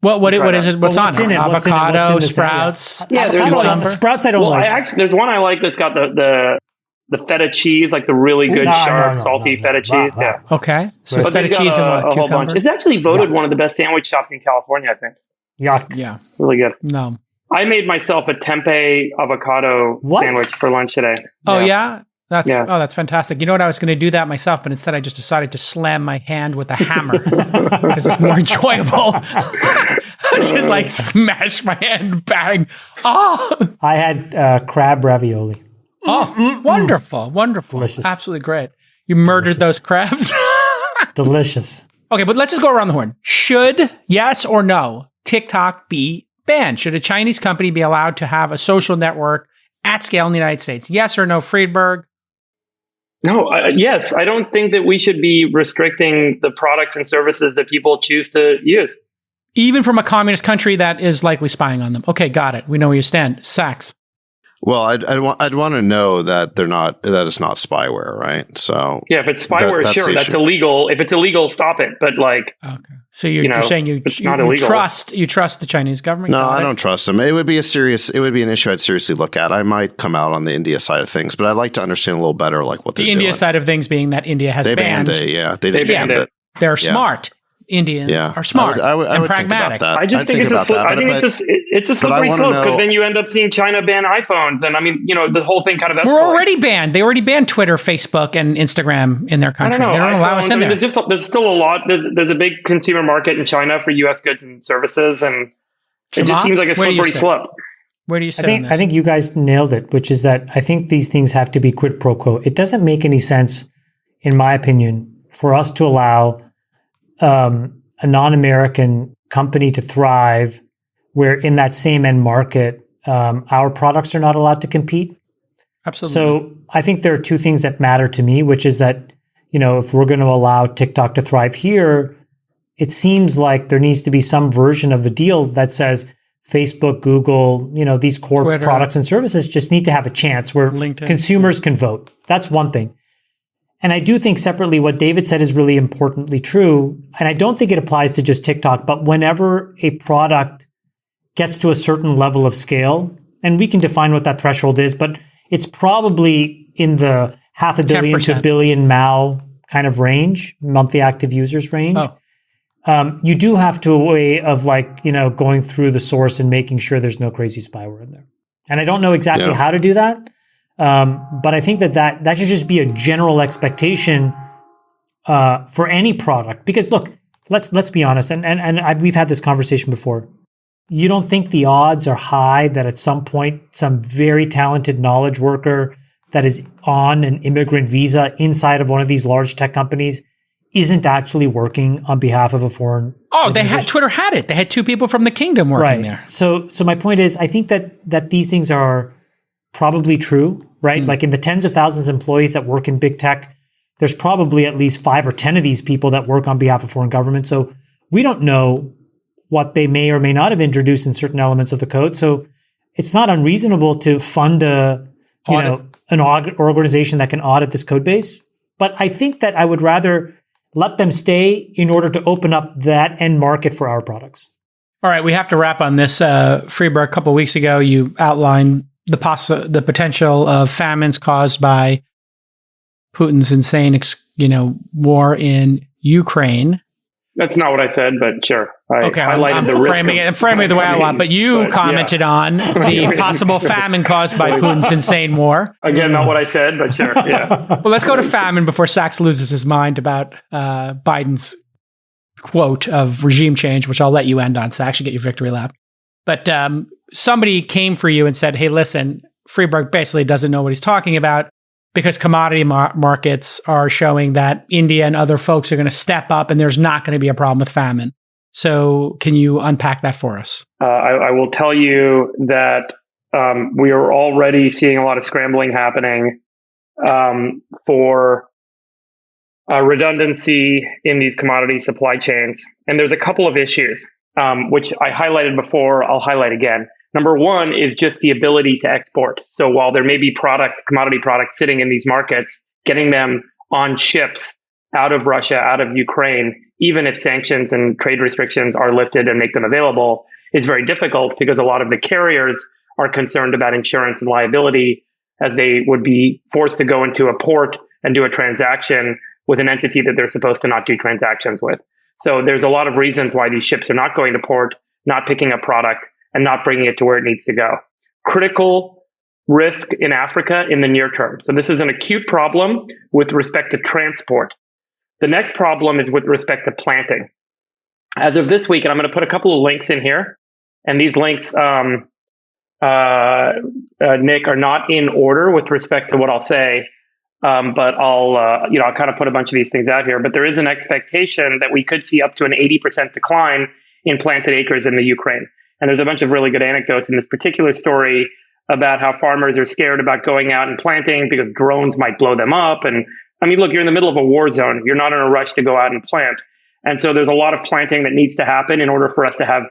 B: What is it? What's on
A: in
B: it?
A: it?
B: Avocado, sprouts.
C: Yeah, there's
A: avocado, sprouts. I don't like.
C: There's one I like that's got the feta cheese, like the really good sharp salty feta cheese. Yeah.
B: Okay, so it's
C: But
B: feta
C: they've got
B: cheese and what?
C: a whole bunch.
B: Cucumber.
C: It's actually voted one of the best sandwich shops in California, I think.
A: Yuck.
B: Yeah.
C: Really good.
B: No.
C: I made myself a tempeh avocado sandwich for lunch today.
B: Oh yeah. That's fantastic. You know what? I was going to do that myself, but instead I just decided to slam my hand with a hammer because it's more enjoyable. Just like smash my hand, bang. Oh,
A: I had crab ravioli.
B: oh, wonderful, wonderful,
A: Delicious.
B: absolutely great. You murdered those crabs.
A: Delicious.
B: Okay, but let's just go around the horn. Should, yes or no, TikTok be banned? Should a Chinese company be allowed to have a social network at scale in the United States? Yes or no, Friedberg?
C: No, yes. I don't think that we should be restricting the products and services that people choose to use.
B: Even from a communist country that is likely spying on them. Okay, got it. We know where you stand. Sachs.
D: Well, I'd want to know that that it's not spyware, right? So
C: yeah, if it's spyware, sure, that's illegal. If it's illegal, stop it. But like,
B: okay, so you're saying you trust the Chinese government?
D: No, I don't trust them. It would be an issue I'd seriously look at. I might come out on the India side of things, but I'd like to understand a little better, like what they're doing.
B: The India side of things being that India has banned
D: it. Yeah, they just banned it.
B: They're smart. Indians are smart and pragmatic.
C: I just think it's a slippery slope because then you end up seeing China ban iPhones, and I mean, the whole thing kind of escalates.
B: We're already banned. They already banned Twitter, Facebook, and Instagram in their country. They don't allow us in there.
C: There's still a lot. There's a big consumer market in China for U.S. goods and services, and it just seems like a slippery slope.
B: Where do you say?
A: I think you guys nailed it, which is that I think these things have to be quid pro quo. It doesn't make any sense, in my opinion, for us to allow a non-American company to thrive where in that same end market, our products are not allowed to compete.
B: Absolutely.
A: So I think there are two things that matter to me, which is that, if we're going to allow TikTok to thrive here, it seems like there needs to be some version of a deal that says Facebook, Google, these core
B: Twitter,
A: products and services just need to have a chance where
B: LinkedIn,
A: consumers can vote. That's one thing. And I do think separately what David said is really importantly true. And I don't think it applies to just TikTok, but whenever a product gets to a certain level of scale, and we can define what that threshold is, but it's probably in the 500 million
B: 10%.
A: to billion MAU kind of range, monthly active users range. You do have to a way of going through the source and making sure there's no crazy spyware in there. And I don't know exactly how to do that. But I think that should just be a general expectation for any product. Because look, let's be honest, and we've had this conversation before. You don't think the odds are high that at some point some very talented knowledge worker that is on an immigrant visa inside of one of these large tech companies isn't actually working on behalf of a foreign organization?
B: Twitter had it. They had two people from the kingdom working there.
A: So my point is, I think that these things are probably true, right? Like in the tens of thousands of employees that work in big tech, there's probably at least 5 or 10 of these people that work on behalf of foreign governments. So we don't know what they may or may not have introduced in certain elements of the code. So it's not unreasonable to fund an organization that can audit this code base. But I think that I would rather let them stay in order to open up that end market for our products.
B: All right, we have to wrap on this. Freeberg, a couple of weeks ago, you outlined the potential of famines caused by Putin's insane, war in Ukraine.
C: That's not what I said, but sure. I highlighted
B: I'm
C: the risk.
B: Framing it the way I want, but you commented on the possible famine caused by Putin's insane war.
C: Again, not what I said, but sure. Yeah.
B: Well, let's go to famine before Sachs loses his mind about Biden's quote of regime change, which I'll let you end on, so actually get your victory lap. But somebody came for you and said, hey, listen, Friedberg basically doesn't know what he's talking about because commodity markets are showing that India and other folks are going to step up and there's not going to be a problem with famine. So can you unpack that for us?
C: I will tell you that we are already seeing a lot of scrambling happening for redundancy in these commodity supply chains. And there's a couple of issues, which I highlighted before, I'll highlight again. Number one is just the ability to export. So while there may be commodity products sitting in these markets, getting them on ships out of Russia, out of Ukraine, even if sanctions and trade restrictions are lifted and make them available, is very difficult because a lot of the carriers are concerned about insurance and liability as they would be forced to go into a port and do a transaction with an entity that they're supposed to not do transactions with. So there's a lot of reasons why these ships are not going to port, not picking up product, and not bringing it to where it needs to go. Critical risk in Africa in the near term. So this is an acute problem with respect to transport. The next problem is with respect to planting. As of this week, and I'm going to put a couple of links in here, and these links, Nick, are not in order with respect to what I'll say. But I'll kind of put a bunch of these things out here. But there is an expectation that we could see up to an 80% decline in planted acres in the Ukraine. And there's a bunch of really good anecdotes in this particular story about how farmers are scared about going out and planting because drones might blow them up. And I mean, look, you're in the middle of a war zone. You're not in a rush to go out and plant. And so there's a lot of planting that needs to happen in order for us to have,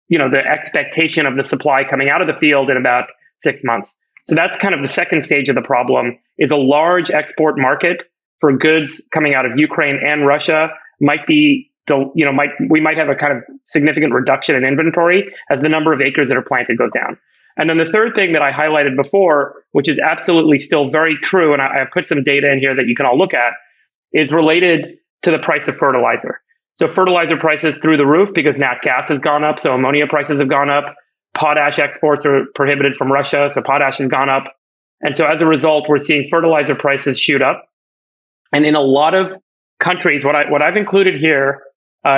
C: the expectation of the supply coming out of the field in about 6 months. So that's kind of the second stage of the problem, is a large export market for goods coming out of Ukraine and Russia we might have a kind of significant reduction in inventory as the number of acres that are planted goes down. And then the third thing that I highlighted before, which is absolutely still very true, and I have put some data in here that you can all look at, is related to the price of fertilizer. So fertilizer prices through the roof because nat gas has gone up, so ammonia prices have gone up. Potash exports are prohibited from Russia, so potash has gone up. And so as a result, we're seeing fertilizer prices shoot up. And in a lot of countries, what I've included here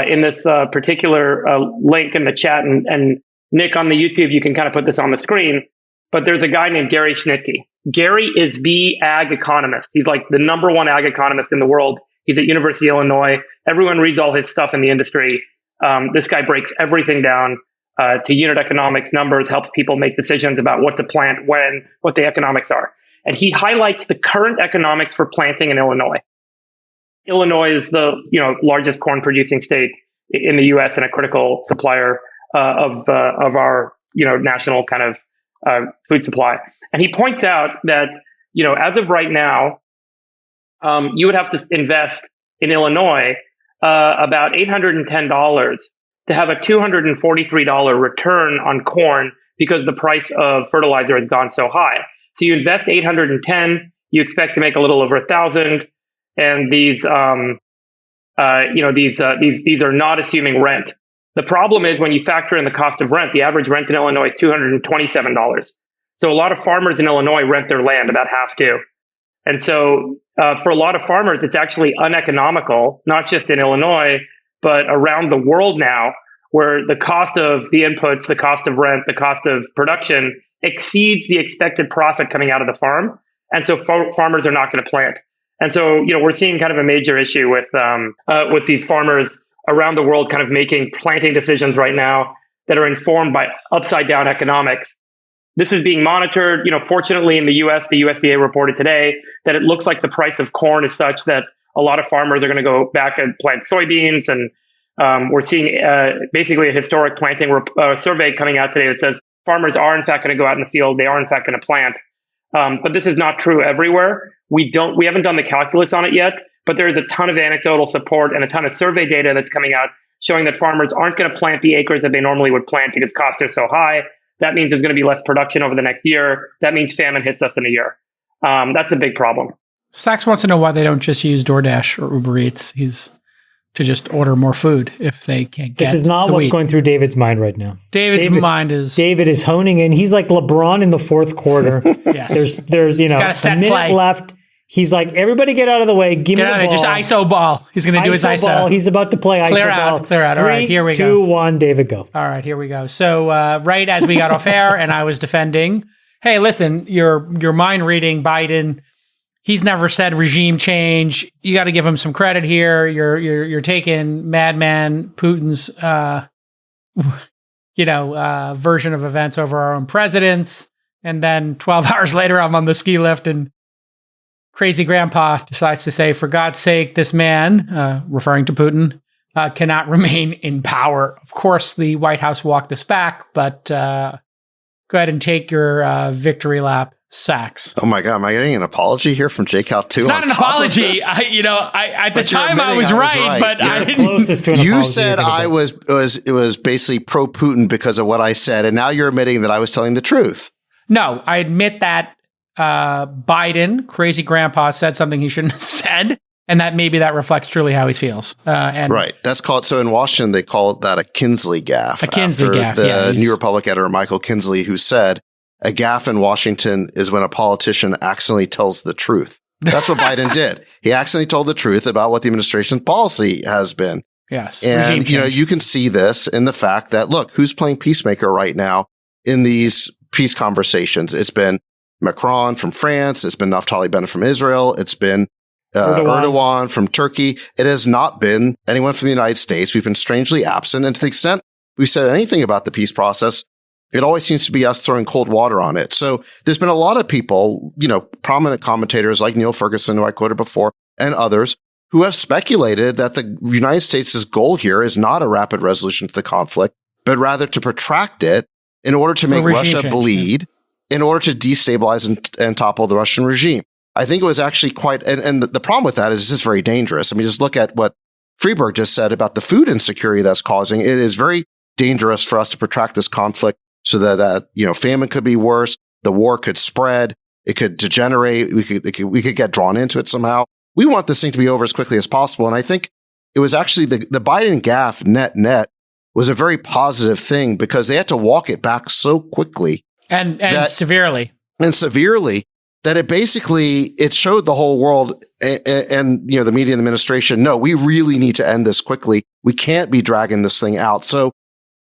C: in this particular link in the chat, and Nick on the YouTube, you can kind of put this on the screen, but there's a guy named Gary Schnitke. Gary is the ag economist. He's like the number one ag economist in the world. He's at University of Illinois. Everyone reads all his stuff in the industry. This guy breaks everything down to unit economics, numbers, helps people make decisions about what to plant, when, what the economics are. And he highlights the current economics for planting in Illinois. Illinois is the largest corn producing state in the U.S. and a critical supplier of our national kind of food supply. And he points out that as of right now, you would have to invest in Illinois about $810 to have a $243 return on corn because the price of fertilizer has gone so high. So you invest $810, you expect to make a little over $1,000, and these are not assuming rent. The problem is when you factor in the cost of rent, the average rent in Illinois is $227. So a lot of farmers in Illinois rent their land, about half do. And so for a lot of farmers, it's actually uneconomical, not just in Illinois, but around the world now, where the cost of the inputs, the cost of rent, the cost of production exceeds the expected profit coming out of the farm. And so farmers are not going to plant. And so, we're seeing kind of a major issue with these farmers around the world kind of making planting decisions right now that are informed by upside down economics. This is being monitored. Fortunately in the US, the USDA reported today that it looks like the price of corn is such that a lot of farmers are going to go back and plant soybeans. And we're seeing basically a historic planting survey coming out today that says farmers are in fact going to go out in the field. They are in fact going to plant. But this is not true everywhere. We haven't done the calculus on it yet, but there is a ton of anecdotal support and a ton of survey data that's coming out showing that farmers aren't going to plant the acres that they normally would plant because costs are so high. That means there's going to be less production over the next year. That means famine hits us in a year. That's a big problem.
B: Sachs wants to know why they don't just use DoorDash or Uber Eats. To just order more food if they can't get.
A: This is not what's going through David's mind right now.
B: David is
A: honing in. He's like LeBron in the fourth quarter.
B: Yes.
A: There's a minute left. He's like, everybody get out of the way. Give me the ball.
B: Just ISO ball. He's going to do his ISO
A: ball. He's about to play
B: clear
A: ISO
B: out,
A: ball.
B: Clear out. All right, here we go.
A: 3, 2, 1, David, go.
B: All right, here we go. So right as we got off air and I was defending, hey, listen, you're mind reading Biden. He's never said regime change. You got to give him some credit here. You're taking madman Putin's version of events over our own presidents. And then 12 hours later, I'm on the ski lift and crazy grandpa decides to say, for God's sake, this man, referring to Putin, cannot remain in power. Of course, the White House walked this back, but go ahead and take your victory lap, Sachs.
D: Oh my God, am I getting an apology here from JCal too?
B: It's not an apology. At the time I was right, but I didn't.
A: Closest to an
D: you
A: apology
D: said I was basically pro Putin because of what I said, and now you're admitting that I was telling the truth.
B: No, I admit that Biden, crazy grandpa, said something he shouldn't have said, and that maybe that reflects truly how he feels.
D: Right. That's called, so in Washington, they call that a Kinsley gaffe.
B: A Kinsley gaffe,
D: The New Republic editor, Michael Kinsley, who said, a gaffe in Washington is when a politician accidentally tells the truth. That's what Biden did. He accidentally told the truth about what the administration's policy has been.
B: Yes.
D: And, you can see this in the fact that, look, who's playing peacemaker right now in these peace conversations? It's been Macron from France. It's been Naftali Bennett from Israel. It's been Erdogan from Turkey. It has not been anyone from the United States. We've been strangely absent. And to the extent we've said anything about the peace process, it always seems to be us throwing cold water on it. So there's been a lot of people, prominent commentators like Neil Ferguson, who I quoted before, and others who have speculated that the United States' goal here is not a rapid resolution to the conflict, but rather to protract it in order to make Russia bleed, in order to destabilize and topple the Russian regime. I think it was actually quite, and the problem with that is it's just very dangerous. I mean, just look at what Freeberg just said about the food insecurity that's causing. It is very dangerous for us to protract this conflict so that famine could be worse, the war could spread, it could degenerate, we could get drawn into it somehow. We want this thing to be over as quickly as possible. And I think it was actually the Biden gaffe net was a very positive thing because they had to walk it back so quickly
B: and severely
D: that it showed the whole world and the media and administration, no, we really need to end this quickly. We can't be dragging this thing out. So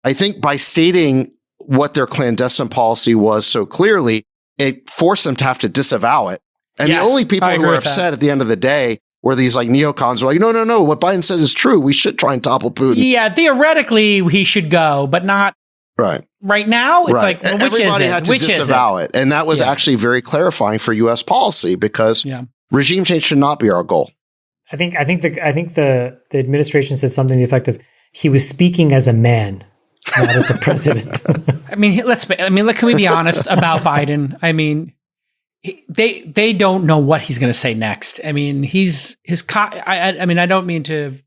D: I think by stating what their clandestine policy was so clearly, it forced them to have to disavow it. And the only people who were upset at the end of the day were these neocons who are like, no, what Biden said is true. We should try and topple Putin.
B: Yeah, theoretically he should go, but not right now. It's like, well, which
D: everybody
B: is it?
D: had to disavow it. And that was actually very clarifying for U.S. policy because regime change should not be our goal.
A: I think the administration said something to the effect of he was speaking as a man, not as a president.
B: I mean, can we be honest about Biden? I mean, they don't know what he's going to say next. I mean, I don't mean to,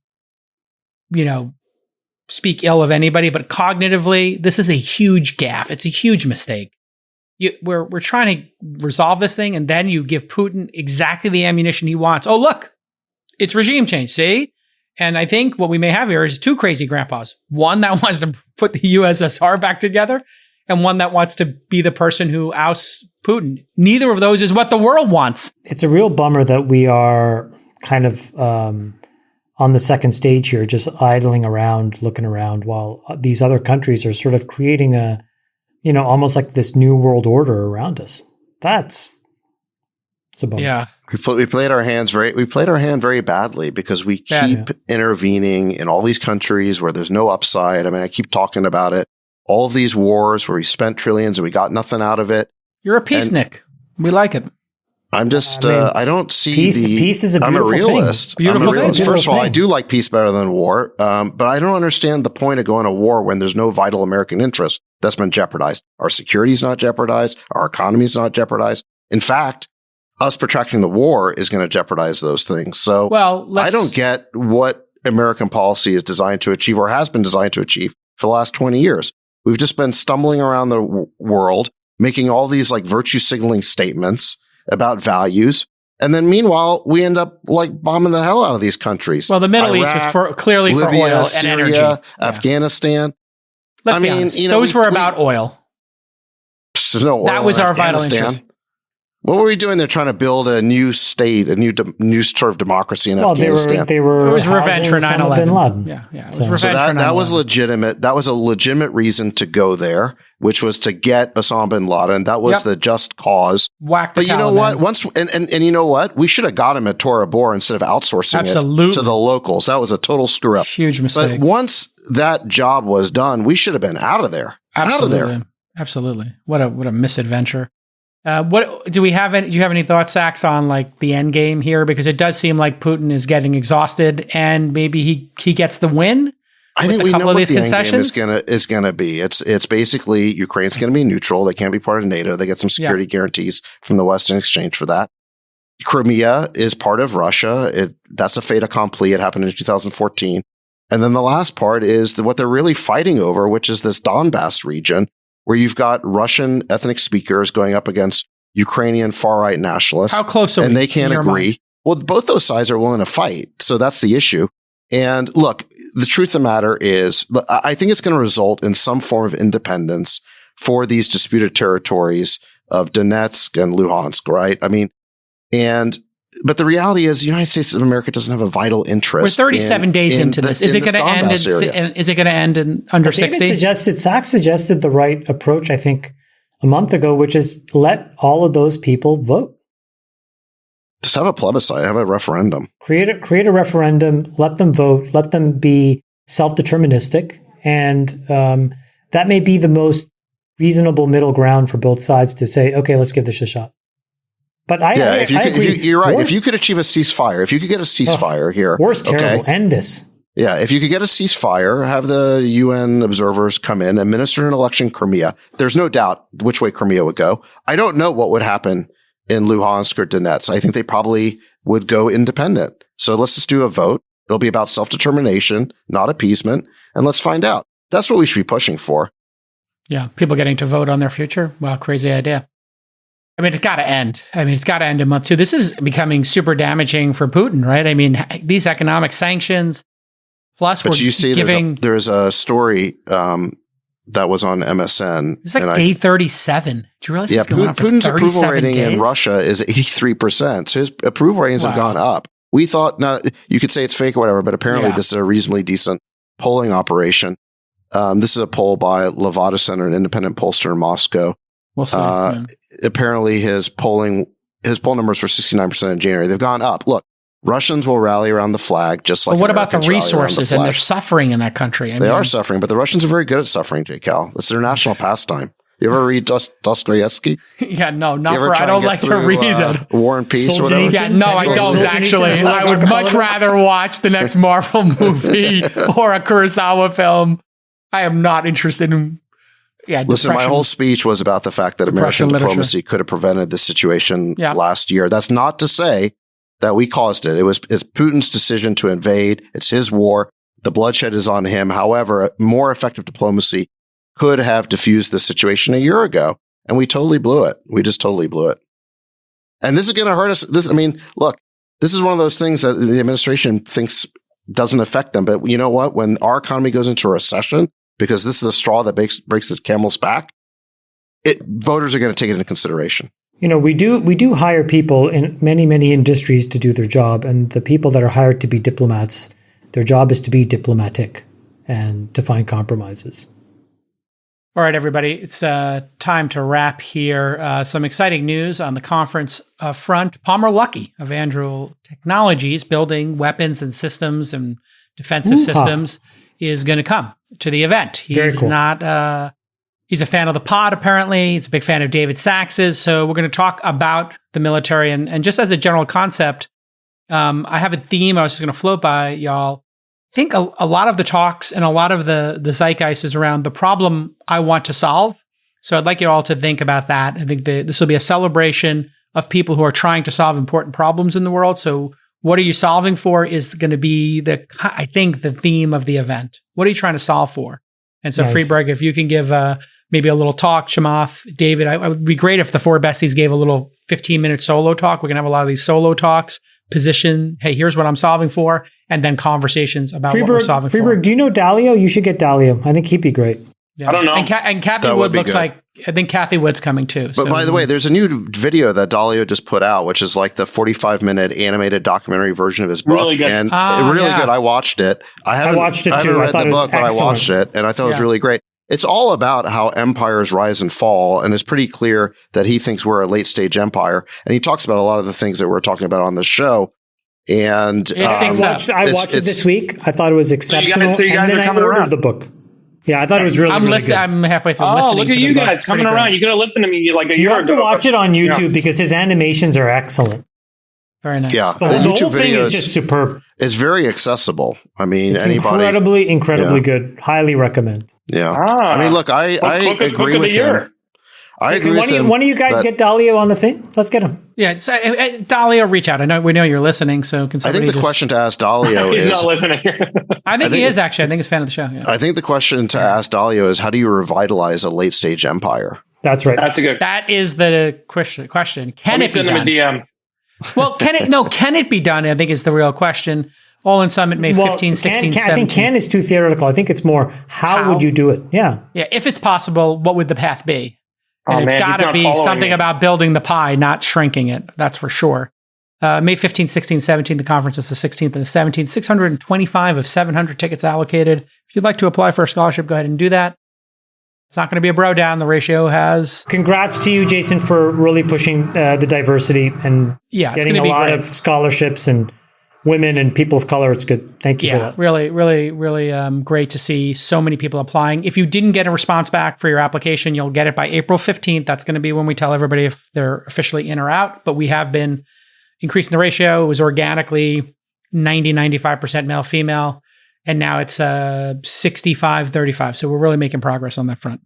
B: speak ill of anybody, but cognitively, this is a huge gaffe. It's a huge mistake. We're trying to resolve this thing, and then you give Putin exactly the ammunition he wants. Oh, look, it's regime change. See? And I think what we may have here is two crazy grandpas. One that wants to put the USSR back together, and one that wants to be the person who ousts Putin. Neither of those is what the world wants.
A: It's a real bummer that we are kind of on the second stage here, just idling around, looking around, while these other countries are sort of creating almost like this new world order around us. It's a bummer.
B: Yeah.
D: We played our hand very badly because we keep intervening in all these countries where there's no upside. I mean, I keep talking about it. All of these wars where we spent trillions and we got nothing out of it.
B: You're a peacenik. We like it.
D: I'm just, I don't see
A: peace is a beautiful
D: I'm a realist.
A: Thing.
D: I'm a realist.
A: Thing.
D: First of all, I do like peace better than war. But I don't understand the point of going to war when there's no vital American interest that's been jeopardized. Our security is not jeopardized. Our economy is not jeopardized. In fact, us protracting the war is going to jeopardize those things. So I don't get what American policy is designed to achieve or has been designed to achieve for the last 20 years. We've just been stumbling around the world, making all these virtue signaling statements about values. And then meanwhile, we end up bombing the hell out of these countries.
B: Well, the Middle East was clearly
D: Libya,
B: for oil
D: Syria,
B: and energy.
D: Afghanistan.
B: Let's be honest. Those were about oil.
D: No oil
B: that was our vital interest.
D: What were we doing? They're trying to build a new state, a new sort of democracy in Afghanistan.
A: They were
B: it was revenge for 9/11.
A: Bin Laden.
B: Yeah. It was revenge for 9/11.
D: That was legitimate. That was a legitimate reason to go there, which was to get Osama bin Laden. That was the just cause.
B: Whack the
D: But you know
B: Taliban.
D: what? and you know what? We should have got him at Tora Bora instead of outsourcing it to the locals. That was a total screw up.
B: Huge mistake.
D: But once that job was done, we should have been out of there.
B: Absolutely.
D: Out of there.
B: Absolutely. What a misadventure. What do we have? Do you have any thoughts, Sax, on like the end game here? Because it does seem like Putin is getting exhausted, and maybe he gets the win.
D: I think we know what the end game is gonna be. It's basically Ukraine's gonna be neutral. They can't be part of NATO. They get some security guarantees from the West in exchange for that. Crimea is part of Russia. That's a fait accompli. It happened in 2014. And then the last part is what they're really fighting over, which is this Donbass region, where you've got Russian ethnic speakers going up against Ukrainian far-right nationalists.
B: How close are we?
D: And they can't agree. Well, both those sides are willing to fight. So that's the issue. And look, the truth of the matter is, I think it's going to result in some form of independence for these disputed territories of Donetsk and Luhansk, right? I mean, but the reality is the United States of America doesn't have a vital interest.
B: We're 37 days into this. Is it going to end is it going to end in under 60?
A: Sachs suggested the right approach, I think, a month ago, which is let all of those people vote.
D: Just have a plebiscite, have a referendum.
A: Create a referendum, let them vote, let them be self-deterministic. And that may be the most reasonable middle ground for both sides to say, okay, let's give this a shot. But you're right. If you could achieve a ceasefire, if you could get a ceasefire here. War's terrible. End this.
D: Yeah. If you could get a ceasefire, have the UN observers come in, administer an election in Crimea. There's no doubt which way Crimea would go. I don't know what would happen in Luhansk or Donetsk. I think they probably would go independent. So let's just do a vote. It'll be about self-determination, not appeasement. And let's find out. That's what we should be pushing for.
B: Yeah. People getting to vote on their future. Wow. Crazy idea. I mean, it's got to end. It's got to end in month 2. This is becoming super damaging for Putin, right? I mean, these economic sanctions, plus
D: but you see there's a story that was on MSN.
B: It's like day 37. Do you realize it's going on for
D: Putin's
B: 37
D: approval rating
B: days?
D: in Russia is 83%. So his approval ratings have gone up. We thought, you could say it's fake or whatever, but apparently this is a reasonably decent polling operation. This is a poll by Levada Center, an independent pollster in Moscow.
B: We'll see.
D: Apparently his poll numbers were 69% in January. They've gone up. Look, Russians will rally around the flag just like.
B: But what about the
D: Americans
B: resources? And they're suffering in that country.
D: They are suffering, but the Russians are very good at suffering, J. Cal. That's their national pastime. You ever read Dostoevsky?
B: Yeah, no, not for. I don't like to read it.
D: War and Peace or whatever.
B: Yeah, no, I don't actually. I would much rather watch the next Marvel movie or a Kurosawa film. I am not interested in. Yeah,
D: listen, my whole speech was about the fact that American diplomacy could have prevented this situation last year. That's not to say that we caused it. It's Putin's decision to invade. It's his war. The bloodshed is on him. However, more effective diplomacy could have diffused the situation a year ago, and we totally blew it. We just totally blew it. And this is going to hurt us. Look, this is one of those things that the administration thinks doesn't affect them. But you know what? When our economy goes into a recession, because this is the straw that breaks the camel's back, voters are going to take it into consideration.
A: You know, we do hire people in many industries to do their job, and the people that are hired to be diplomats, their job is to be diplomatic and to find compromises.
B: All right, everybody, it's time to wrap here. Some exciting news on the conference front. Palmer Luckey of Anduril Technologies, building weapons and systems and defensive systems, is going to come to the event. He's cool. He's a fan of the pod, apparently. He's a big fan of David Sax's. So we're going to talk about the military. And just as a general concept, I have a theme I was just going to float by y'all. I think a lot of the talks and a lot of the zeitgeist is around the problem I want to solve. So I'd like you all to think about that. I think this will be a celebration of people who are trying to solve important problems in the world. So what are you solving for is going to be I think the theme of the event. What are you trying to solve for? And so Freeberg, if you can give maybe a little talk, Chamath, David, it would be great if the four besties gave a little 15-minute solo talk. We're going to have a lot of these solo talks, position, hey, here's what I'm solving for, and then conversations about what we're solving for.
A: Freeberg, do you know Dalio? You should get Dalio. I think he'd be great.
B: Yeah.
C: I don't know.
B: And Kathy Wood looks like Kathy Wood's coming too.
D: But by the way, there's a new video that Dalio just put out, which is like the 45-minute animated documentary version of his book.
C: Really good.
D: And really good. I watched it. I
A: watched it too.
D: haven't
A: I
D: read
A: thought
D: the
A: it was
D: book, but I watched it, and I thought it was really great. It's all about how empires rise and fall, and it's pretty clear that he thinks we're a late-stage empire. And he talks about a lot of the things that we're talking about on the show. And
A: I watched it this week. I thought it was exceptional.
C: So you guys
A: and then
C: are
A: I
C: coming
A: ordered
C: around.
A: the book. Yeah, I thought it was really, really good.
B: I'm halfway through
C: Oh,
B: listening
C: look
B: to
C: at you
B: the book.
C: guys
B: It's
C: coming
B: pretty
C: around.
B: great.
C: You could have listened to me like a
A: You
C: year
A: have
C: ago.
A: to watch it on YouTube because his animations are excellent.
B: Very nice.
D: yeah,
A: The whole thing is just superb.
D: It's very accessible. I mean,
A: It's
D: anybody
A: incredibly good. Highly recommend.
D: Yeah. I mean, look, I agree with him. I agree with him.
A: One of you guys get Dalio on the thing? Let's get him.
B: Yeah, so, Dalio, reach out. We know you're listening, so can somebody
D: I think the question to ask Dalio
C: He's
D: is...
C: not listening.
B: I think he is, actually. I think he's a fan of the show. Yeah.
D: I think the question to ask Dalio is, how do you revitalize a late-stage empire?
A: That's right.
C: That's a good.
B: That is the question. Can it be
C: Send him a
B: done?
C: DM.
B: Well, can it be done? I think is the real question. All in Summit, May 15, 16, 17.
A: I think can is too theoretical. I think it's more, how would you do it? Yeah.
B: Yeah, if it's possible, what would the path be? And
C: Oh,
B: it's
C: man,
B: got
C: he's
B: to
C: not
B: be
C: following
B: something
C: me.
B: about building the pie, not shrinking it. That's for sure. May 15, 16, 17, the conference is the 16th and the 17th. 625 of 700 tickets allocated. If you'd like to apply for a scholarship, go ahead and do that. It's not going to be a bro down. The ratio has...
A: Congrats to you, Jason, for really pushing the diversity and getting a lot of scholarships and women and people of color. It's good. Thank you for that.
B: Really, really, really great to see so many people applying. If you didn't get a response back for your application, you'll get it by April 15th. That's going to be when we tell everybody if they're officially in or out. But we have been increasing the ratio. It was organically 95% male, female. And now it's 65-35. So we're really making progress on that front.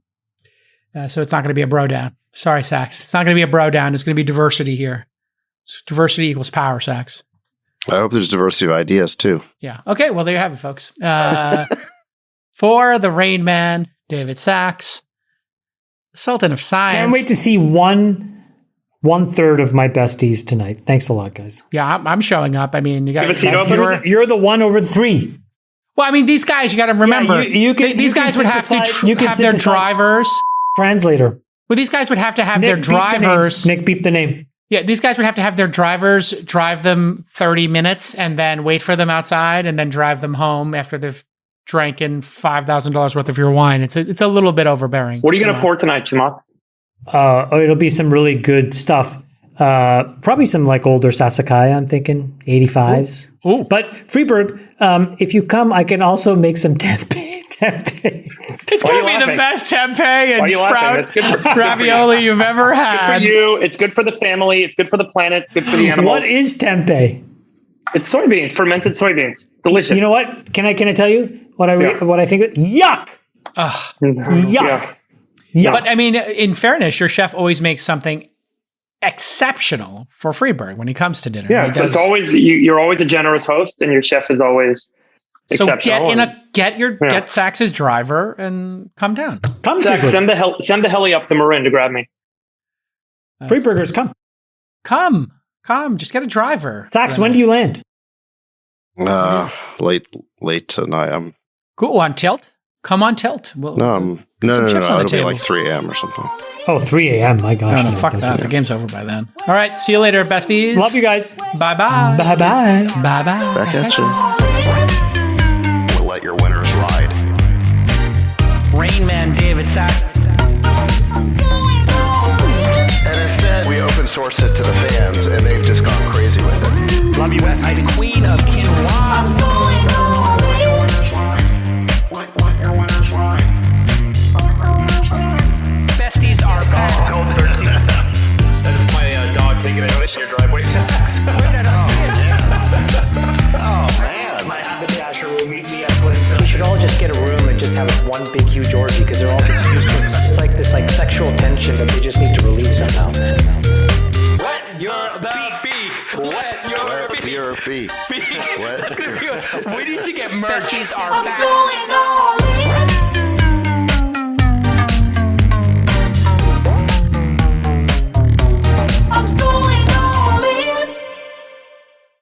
B: So it's not going to be a bro down. Sorry, Sax. It's not going to be a bro down. It's going to be diversity here. Diversity equals power, Sax.
D: I hope there's diversity of ideas, too.
B: Yeah. Okay. Well, there you have it, folks. For the Rain Man, David Sachs, Sultan of Science.
A: Can't wait to see one-third of my besties tonight. Thanks a lot, guys.
B: Yeah, I'm showing up. I mean, you got
A: you're the one over the three.
B: Well, I mean, these guys, you got to remember, these guys would have to have their drivers.
A: Translator.
B: Well, these guys would have to have their drivers.
A: Nick, beep the name.
B: Yeah, these guys would have to have their drivers drive them 30 minutes and then wait for them outside and then drive them home after they've drank in $5,000 worth of your wine. It's a little bit overbearing.
C: What are you going to pour tonight, Chamath?
A: It'll be some really good stuff. Probably some like older Sasakai, I'm thinking 85s.
B: Ooh.
A: But Freeberg, if you come, I can also make some tempeh.
B: It's going to be the best tempeh and sprout ravioli you've ever had.
C: Good for you. It's good for the family. It's good for the planet. It's good for the animals.
A: What is tempeh?
C: It's soybeans, fermented soybeans. It's delicious.
A: You know what? Can I tell you what I think? Yuck! Yuck!
B: Yeah. But I mean, in fairness, your chef always makes something exceptional for Freeberg when he comes to dinner.
C: Yeah, so it's always you're always a generous host, and your chef is always exceptional.
B: So get Sax's driver and come down.
A: Come,
C: Sax, send the heli up to Marin to grab me.
A: Freeburgers, come. Just get a driver. Sax, when do you land?
D: Late tonight. I'm
B: cool on Tilt. Come on Tilt.
D: No. It'll be like 3 a.m. or something.
A: Oh, 3 a.m. My gosh.
B: No, fuck that. The game's over by then. All right. See you later, besties.
A: Love you guys.
B: Bye-bye.
A: Bye-bye.
B: Bye-bye.
D: Back at you. We'll let your winners ride.
B: Rain Man David Sachs.
D: And instead, we open source it to the fans, and they've just gone crazy with it.
B: Love you, besties. Queen of Quinoa. Besties are gone.
E: Go 13. That is my dog taking a notice in your driveway.
D: Oh, man.
F: My haberdasher will meet me at Clinton. We should all just get a room and just have one big huge orgy because they're all just useless. It's like this sexual tension that they just need to release somehow.
E: Wet your beak. Wet your beak.
D: Your feet.
E: That's gonna be we need to get merch.
B: Besties are
G: I'm
B: back.
G: going